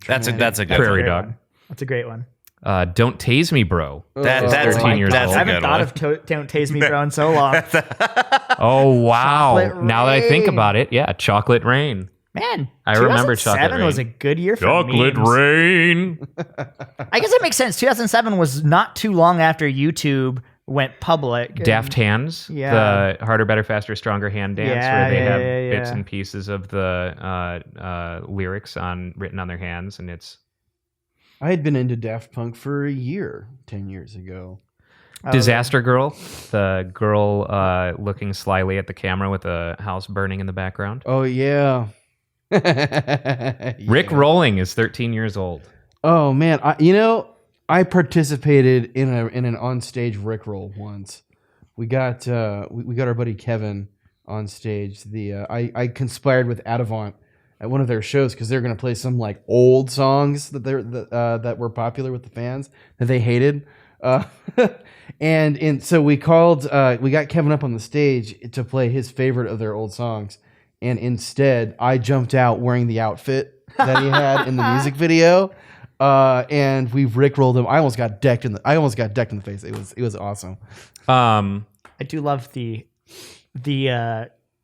That's a good Prairie one. Dog. That's a great one. Don't Tase Me, Bro. That's 13 years that's old. a I haven't good thought one. of Don't Tase Me Bro in so long. Oh, wow. Chocolate Now that I think Rain. about it, yeah, Chocolate Rain. Man, I remember 2007 Chocolate was a Rain. good year for Chocolate memes. Rain. I guess that makes sense. 2007 was not too long after YouTube went public. Daft Hands, Yeah. the harder, better, faster, stronger hand dance, Yeah, where they have yeah. bits and pieces of the lyrics written on their hands, and it's I had been into Daft Punk for a year 10 years ago. Disaster Girl, the girl looking slyly at the camera with a house burning in the background. Oh yeah. Rick Rolling is 13 years old. Oh man, I participated in an onstage Rickroll once. We got our buddy Kevin on stage. I conspired with Adavant at one of their shows because they're going to play some like old songs that were popular with the fans that they hated. So we got Kevin up on the stage to play his favorite of their old songs, and instead I jumped out wearing the outfit that he had in the music video, and we rickrolled him. I almost got decked in the face. It was awesome. Um, I do love the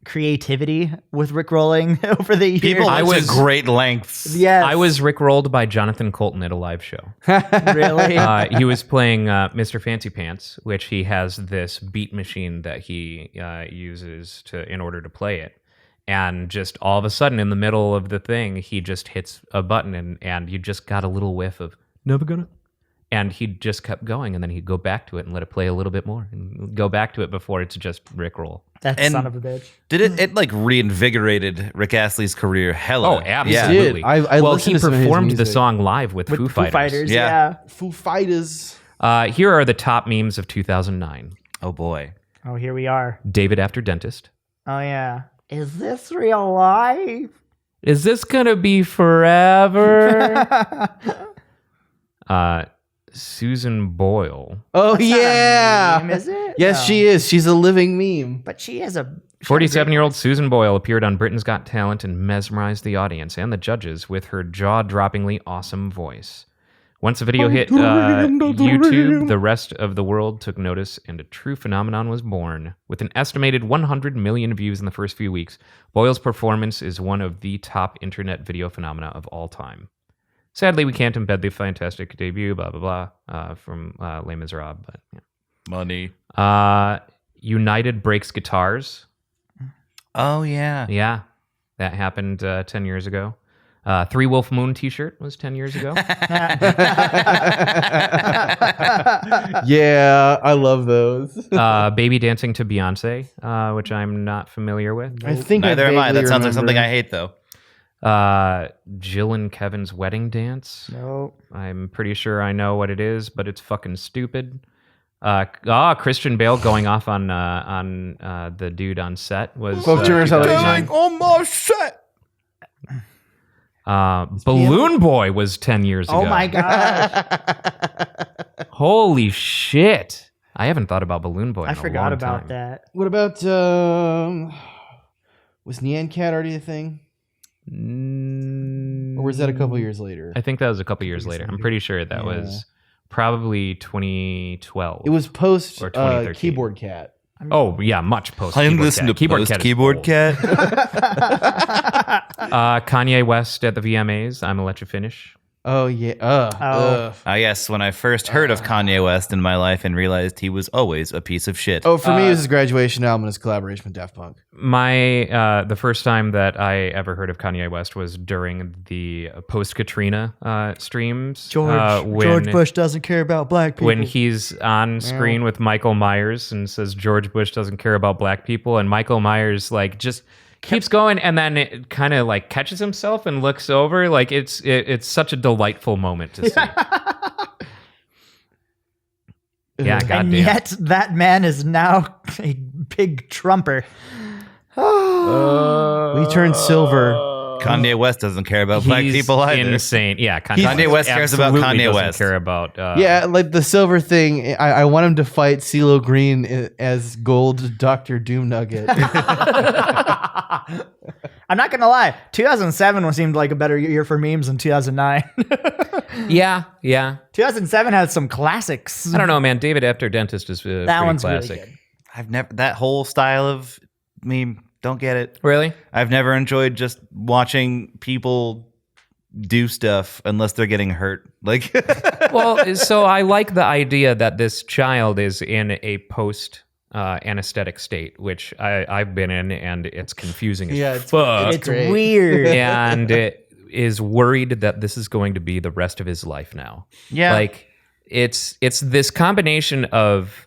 creativity with Rickrolling over the years. People I went was- to great lengths. Yes. I was Rickrolled by Jonathan Colton at a live show. really. He was playing Mr. Fancy Pants, which he has this beat machine that he uses in order to play it. And just all of a sudden, in the middle of the thing, he just hits a button, and you just got a little whiff of "Never Gonna." And he just kept going, and then he'd go back to it and let it play a little bit more, and go back to it before it's just Rickroll. That And- son of a bitch. Did it like reinvigorated Rick Astley's career? Hella. Oh, absolutely. It did. I well, listened he to some of his performed the music. song live with Foo Fighters. Yeah. Foo Fighters. Here are the top memes of 2009. Oh boy. Oh, here we are. David after dentist. Oh yeah. Is this real life? Is this gonna be forever? Susan Boyle, Oh That's not a yeah. meme, is it? Yes, No. she is. She's a living meme. But she has a 47-year-old Susan Boyle appeared on Britain's Got Talent and mesmerized the audience and the judges with her jaw-droppingly awesome voice. Once the video hit YouTube, the rest of the world took notice, and a true phenomenon was born. With an estimated 100 million views in the first few weeks, Boyle's performance is one of the top internet video phenomena of all time. Sadly, we can't embed the fantastic debut, blah, blah, blah, from Les Miserables. But, Money. yeah. United breaks guitars. Oh yeah. Yeah, that happened 10 years ago. Three Wolf Moon t-shirt was 10 years ago. Yeah, I love those. Baby Dancing to Beyonce, which I'm not familiar with. I think Neither am I. vaguely That sounds like something remember. I hate though. Jill and Kevin's wedding dance. No. I'm pretty sure I know what it is, but it's fucking stupid. Christian Bale going off on the dude on set was Folk Jurors Television. 2009. on my set. Balloon Boy was 10 years ago. Oh my gosh. Holy shit. I haven't thought about Balloon Boy in I a forgot long about time. that. What about was Nyan Cat already a thing? Or was that a couple years later? I think that was a couple years later. I'm pretty sure that was probably 2012. It was post Or 2013. Keyboard Cat. Oh yeah, much post. I Keyboard listen Cat. to Keyboard Post Cat. is Keyboard old. Cat. Kanye West at the VMAs. I'm gonna let you finish. Oh yeah. Yes, when I first heard of Kanye West in my life and realized he was always a piece of shit. Oh, for me, it was his graduation album and his collaboration with Daft Punk. My the first time that I ever heard of Kanye West was during the post Katrina streams. George Bush doesn't care about black people. When he's on screen with Michael Myers and says George Bush doesn't care about black people, and Michael Myers like just keeps going, and then it kind of like catches himself and looks over. Like it's such a delightful moment to see. Yeah, and goddamn. yet that man is now a big trumper. We turned silver. Kanye West doesn't care about black He's people either. insane. Yeah, Kanye West cares about absolutely Kanye doesn't West. Care about Yeah, like the silver thing. I want him to fight CeeLo Green as Gold Doctor Doom Nugget. I'm not gonna lie. 2007 seemed like a better year for memes than 2009. Yeah. 2007 had some classics. I don't know, man. David After Dentist is That pretty one's classic. really good. I've never that whole style of meme Don't get it. Really? I've never enjoyed just watching people do stuff unless they're getting hurt. Like, Well, so I like the idea that this child is in a post anesthetic state, which I've been in, and it's confusing as Yeah, it's- fuck. It's great. weird. And it is worried that this is going to be the rest of his life now. yeah. Like it's this combination of,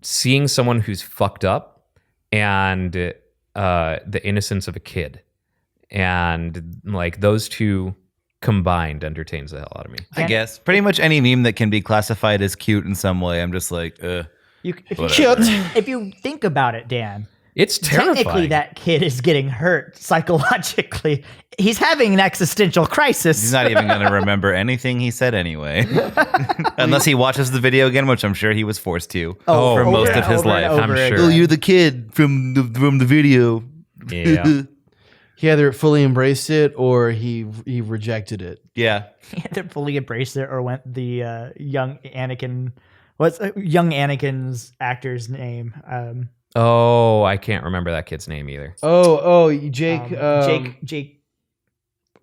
seeing someone who's fucked up and the innocence of a kid. And like those two combined entertains the hell out of me. I guess pretty much any meme that can be classified as cute in some way, I'm just like, If you, Whatever. if you think about it, Dan, It's terrifying. technically that kid is getting hurt psychologically. He's having an existential crisis. he's not even going to remember anything he said anyway. Unless he watches the video again, which I'm sure he was forced to Oh, for over most and of his over and life. over I'm again. sure. Oh, you're the kid from the video. Yeah. He either fully embraced it or he rejected it. Yeah. He either fully embraced it or went the young Anakin. What's young Anakin's actor's name? Oh, I can't remember that kid's name either. Oh, Jake. Jake.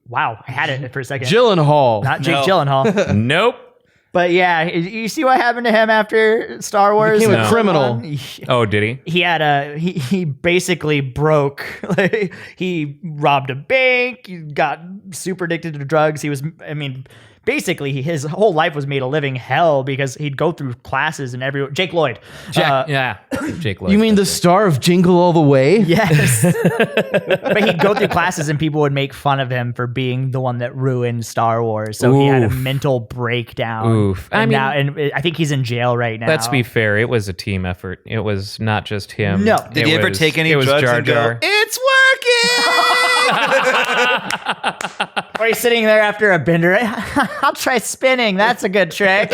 Wow, I had it for a second. Gyllenhaal. Not Jake No. Gyllenhaal. Nope. But yeah, you see what happened to him after Star Wars? Became a No. criminal. Oh, did he? He had he basically broke. Like, he robbed a bank. He got super addicted to drugs. He was, basically his whole life was made a living hell because he'd go through classes and Jake Lloyd. Yeah. Jake Lloyd. You mean the star of Jingle All the Way? Yes. But he'd go through classes and people would make fun of him for being the one that ruined Star Wars. So he had a Oof. mental breakdown. Oof. And I think he's in jail right now. Let's be fair. It was a team effort. It was not just him. No. Did he ever take any it was drugs Jar and go, Jar. it's working? Or he's sitting there after a bender. I'll try spinning. That's a good trick.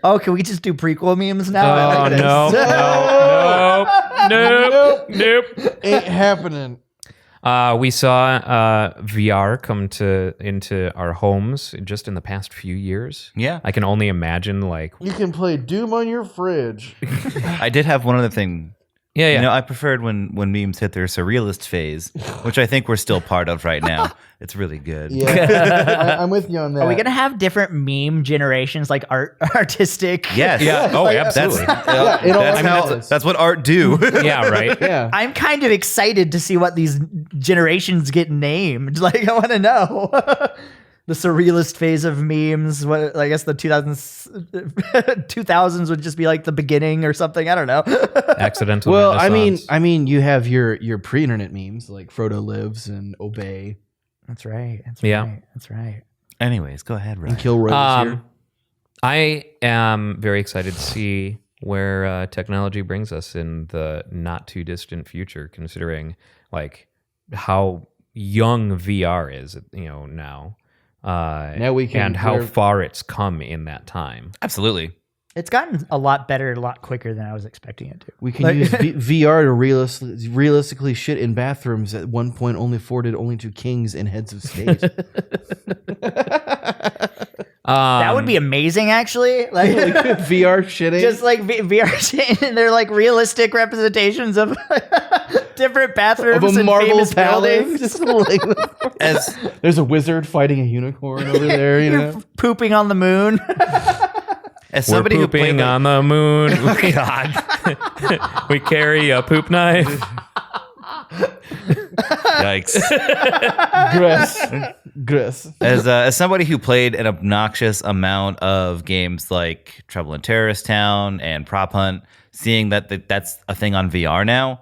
Oh, can we just do prequel memes now? I Oh, like this. no. Nope. Ain't happening. We saw VR come into our homes just in the past few years. Yeah. I can only imagine, like, You can play Doom on your fridge. I did have one other thing. yeah. You know, I preferred when memes hit their surrealist phase, which I think we're still part of right now. It's really good. Yeah, I'm with you on that. Are we gonna have different meme generations, like artistic? Yes. Yeah. Oh, absolutely. That's what art do. Yeah. Right. Yeah. I'm kind of excited to see what these generations get named. Like, I want to know. The surrealist phase of memes. What, I guess the 2000s would just be like the beginning or something. I don't know. Accidental. Well, Renaissance. I mean, you have your pre-internet memes like Frodo lives and Obey That's right. That's Yeah. right. That's right. Anyways, go ahead, and Ryan. Kilroy was here. I am very excited to see where technology brings us in the not too distant future, considering like how young VR is, now. Now we can and how wear- far it's come in that time. Absolutely. It's gotten a lot better, a lot quicker than I was expecting it to. We can use VR to realistically shit in bathrooms at one point only afforded only to kings and heads of state. That would be amazing, actually. Like, VR shitting. just like VR shit, and they're like realistic representations of different bathrooms of a and marble famous palace. buildings. Just like, As there's a wizard fighting a unicorn over there, you know. Pooping on the moon. as We're somebody who pooping played on the moon. God, We carry a poop knife. yikes. Gress. As somebody who played an obnoxious amount of games like Trouble in Terrorist Town and Prop Hunt, seeing that's a thing on VR now,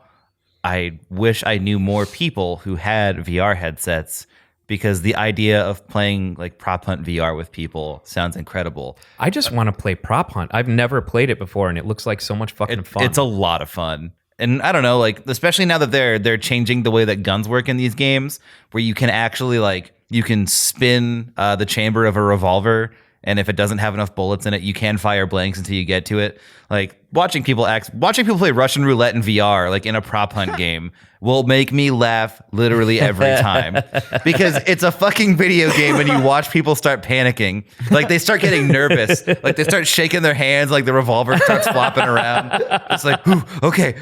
I wish I knew more people who had VR headsets, because the idea of playing like Prop Hunt VR with people sounds incredible. I just want to play Prop Hunt. I've never played it before, and it looks like so much fucking fun. It's a lot of fun. And I don't know, like, especially now that they're changing the way that guns work in these games, where you can actually, like, you can spin the chamber of a revolver and if it doesn't have enough bullets in it, you can fire blanks until you get to it. Like watching people play Russian roulette in VR, like in a prop hunt game, will make me laugh literally every time because it's a fucking video game and you watch people start panicking. Like they start getting nervous. Like they start shaking their hands like the revolver starts flopping around. It's like, ooh, okay.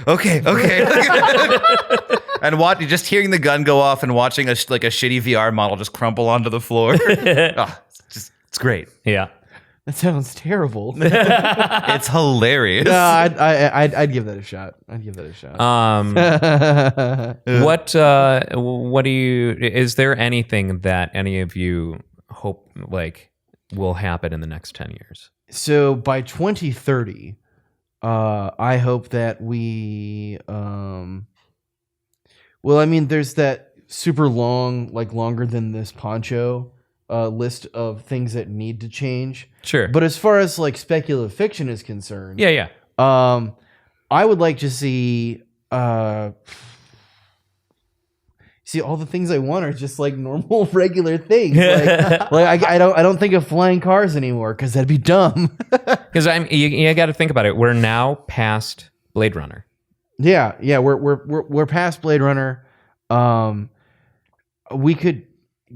And just hearing the gun go off and watching a shitty VR model just crumple onto the floor. It's great. Yeah. That sounds terrible. It's hilarious. No, I'd give that a shot. What do you? Is there anything that any of you hope like will happen in the next 10 years? So by 2030, I hope that we. Well, I mean, there's that super long, like longer than this poncho. List of things that need to change. Sure. But as far as like speculative fiction is concerned, Yeah. I would like to see all the things I want are just like normal regular things. Like I don't think of flying cars anymore because that'd be dumb. Because you got to think about it. We're now past Blade Runner. Yeah, we're past Blade Runner. We could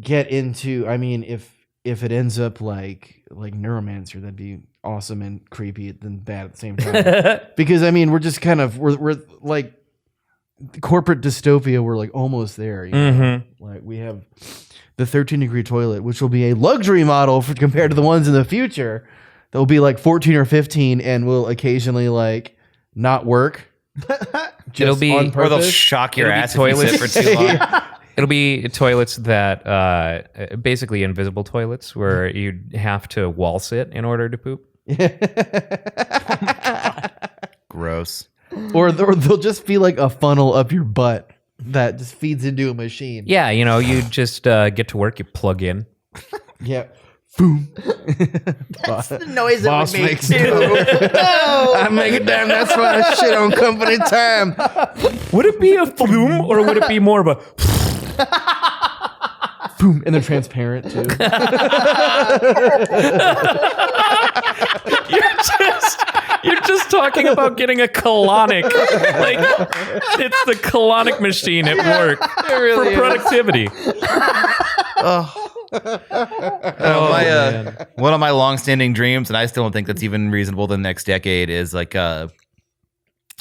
get into, I mean, if it ends up like Neuromancer, that'd be awesome and creepy and bad at the same time. Because I mean, we're just kind of we're like corporate dystopia. We're like almost there. You know? Like we have the 13-degree toilet, which will be a luxury model compared to the ones in the future. That will be like 14 or 15 and will occasionally like not work. It'll be, on Or purpose. they'll shock your It'll be ass if you sit for too long. It'll be toilets that basically invisible toilets where you'd have to wall sit in order to poop. Gross. Or they'll just be like a funnel up your butt that just feeds into a machine. Yeah, you just get to work, you plug in. Yeah. Boom. That's the noise it Boss would make makes too. No. I make it damn. That's why I shit on company time. Would it be a flume or would it be more of a... Boom. And they're transparent too. You're just talking about getting a colonic. Like, it's the colonic machine at work for productivity. One of my long-standing dreams, and I still don't think that's even reasonable the next decade, is like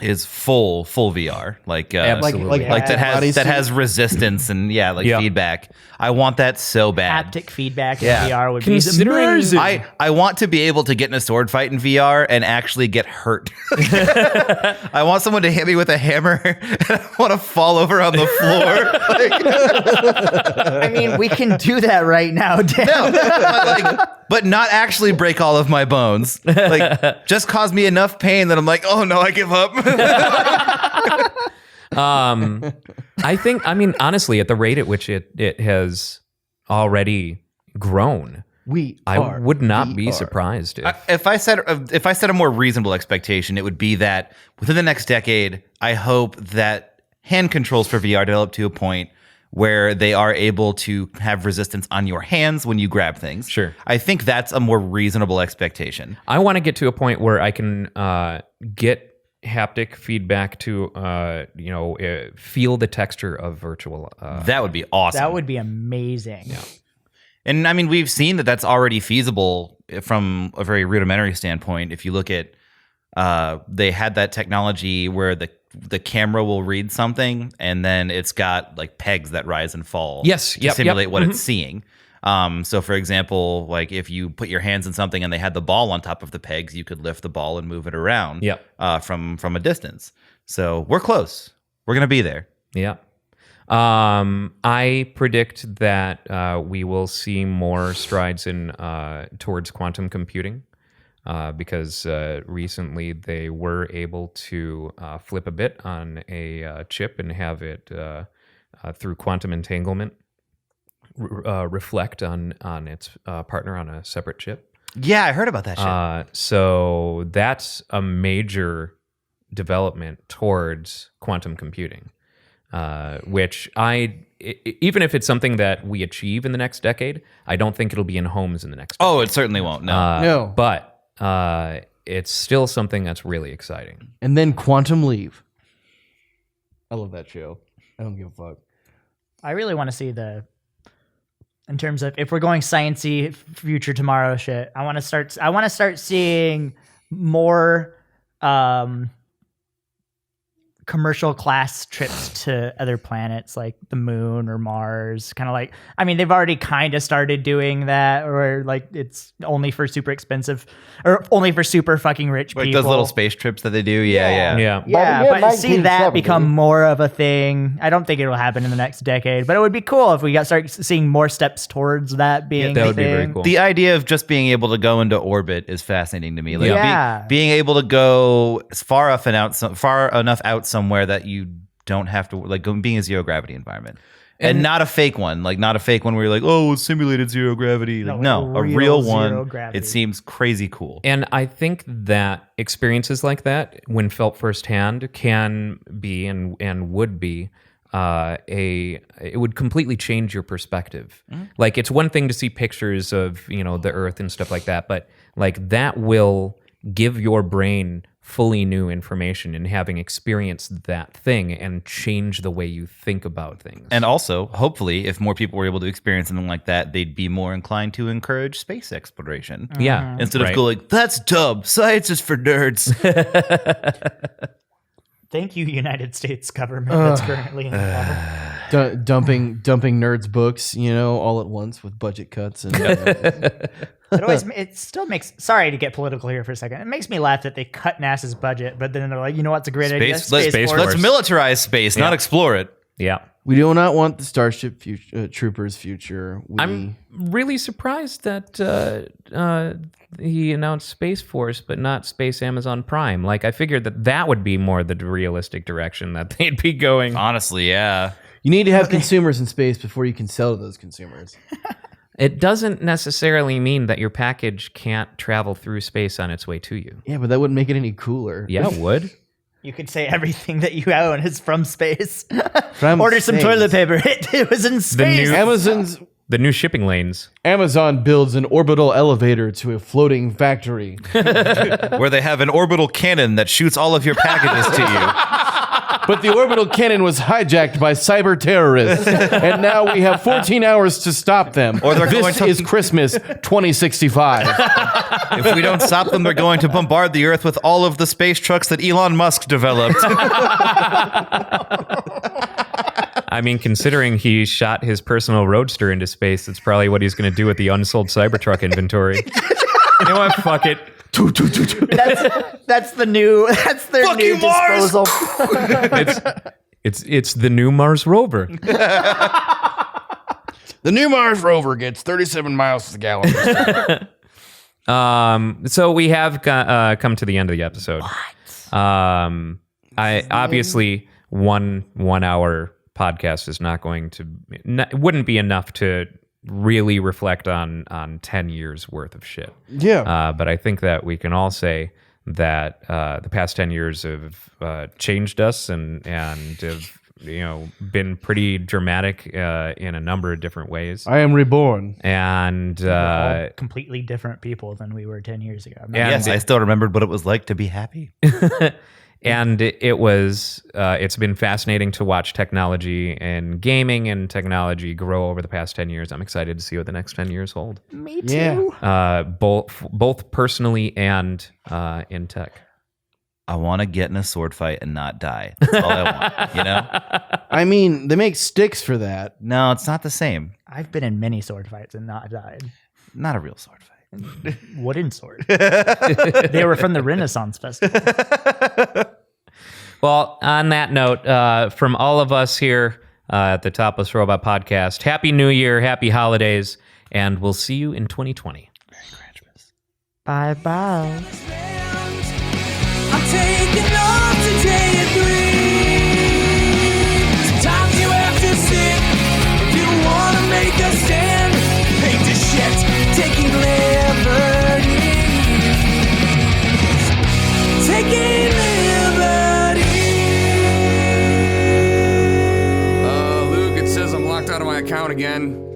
is full VR, like Absolutely. like that bodysuit. has resistance and feedback. I want that so bad. Haptic feedback in Yeah. VR would be Considering- amazing. I want to be able to get in a sword fight in VR and actually get hurt. I want someone to hit me with a hammer and I want to fall over on the floor. I mean, we can do that right now, Dan. But not actually break all of my bones. Like, just cause me enough pain that I'm like, oh no, I give up. I mean, honestly, at the rate at which it has already grown, I would not be surprised If I set a more reasonable expectation, it would be that within the next decade, I hope that hand controls for VR develop to a point where they are able to have resistance on your hands when you grab things. Sure. I think that's a more reasonable expectation. I want to get to a point where I can get haptic feedback to feel the texture of virtual. That would be awesome. That would be amazing. Yeah. And I mean, we've seen that that's already feasible from a very rudimentary standpoint. If you look at, they had that technology where the camera will read something and then it's got like pegs that rise and fall. Yes, to simulate what it's seeing. So for example, like if you put your hands in something and they had the ball on top of the pegs, you could lift the ball and move it around from a distance. So we're close. We're going to be there. Yeah. I predict that we will see more strides in towards quantum computing. Because recently they were able to flip a bit on a chip and have it through quantum entanglement reflect on its partner on a separate chip. Yeah, I heard about that shit. So that's a major development towards quantum computing. which even if it's something that we achieve in the next decade, I don't think it'll be in homes in the next decade. Oh, it certainly won't. No. No. But it's still something that's really exciting. And then Quantum Leap. I love that show. I don't give a fuck. I really want to see in terms of if we're going sciencey future tomorrow shit. I want to start seeing more commercial class trips to other planets like the moon or Mars. Kind of like, I mean, they've already kind of started doing that, or like it's only for super expensive or only for super fucking rich Like people. those little space trips that they do. Yeah. Yeah. Yeah, By the year but see that 1970. become more of a thing. I don't think it'll happen in the next decade, but it would be cool if we start seeing more steps towards that being that a would be very thing. cool. The idea of just being able to go into orbit is fascinating to me. Like Yeah. being able to go far enough out somewhere that you don't have to being a zero gravity environment. And not a fake one, where you're like, oh, it's simulated zero gravity. Like, no, a real zero one. gravity. It seems crazy cool. And I think that experiences like that, when felt firsthand, can be and would be it would completely change your perspective. Like, it's one thing to see pictures of the Earth and stuff like that, but like that will give your brain fully new information and having experienced that thing and change the way you think about things. And also, hopefully, if more people were able to experience something like that, they'd be more inclined to encourage space exploration. yeah, Instead of right. going, that's dumb. Science is for nerds. Thank you, United States government that's currently in power. Dumping nerds books, all at once with budget cuts and It still makes, sorry to get political here for a second. It makes me laugh that they cut NASA's budget, but then they're like, you know what's a great idea? Space Force. Let's militarize space, not explore it. Yeah. we do not want the Starship Troopers future. I'm really surprised that he announced Space Force, but not Space Amazon Prime. Like, I figured that would be more the realistic direction that they'd be going. Honestly, yeah. You need to have consumers in space before you can sell to those consumers. It doesn't necessarily mean that your package can't travel through space on its way to you. Yeah, but that wouldn't make it any cooler. Yeah, it would. You could say everything that you own is from space. From Order some space. toilet paper. It was in space. new- The new shipping lanes. Amazon builds an orbital elevator to a floating factory. Where they have an orbital cannon that shoots all of your packages to you. But the orbital cannon was hijacked by cyber terrorists, and now we have 14 hours to stop them. Or they're going this to- is Christmas 2065. If we don't stop them, they're going to bombard the Earth with all of the space trucks that Elon Musk developed. I mean, considering he shot his personal roadster into space, that's probably what he's going to do with the unsold Cybertruck inventory. You know what? Fuck it. That's their new disposal. It's the new Mars rover. The new Mars rover gets 37 miles to the gallon. So we have come to the end of the episode. I obviously 1 hour podcast is not going to wouldn't be enough to really reflect on 10 years worth of shit. Yeah. But I think that we can all say that the past 10 years have changed us and have been pretty dramatic in a number of different ways. I am reborn. And We're all completely different people than we were 10 years ago. Yes, I still remembered what it was like to be happy. And it's been fascinating to watch technology and gaming and technology grow over the past 10 years. I'm excited to see what the next 10 years hold. Me too. Yeah. Both personally and in tech. I want to get in a sword fight and not die. That's all I want, I mean, they make sticks for that. No, it's not the same. I've been in many sword fights and not died. Not a real sword fight. Wooden sword. They were from the Renaissance Festival. Well, on that note, from all of us here at the Topless Robot Podcast, Happy New Year, Happy Holidays, and we'll see you in 2020. Bye-bye. I'm taking off today at 3. Sometimes you have to sit if you want to make a stand. Hate to shit, taking liberties. Taking liberties. now and again,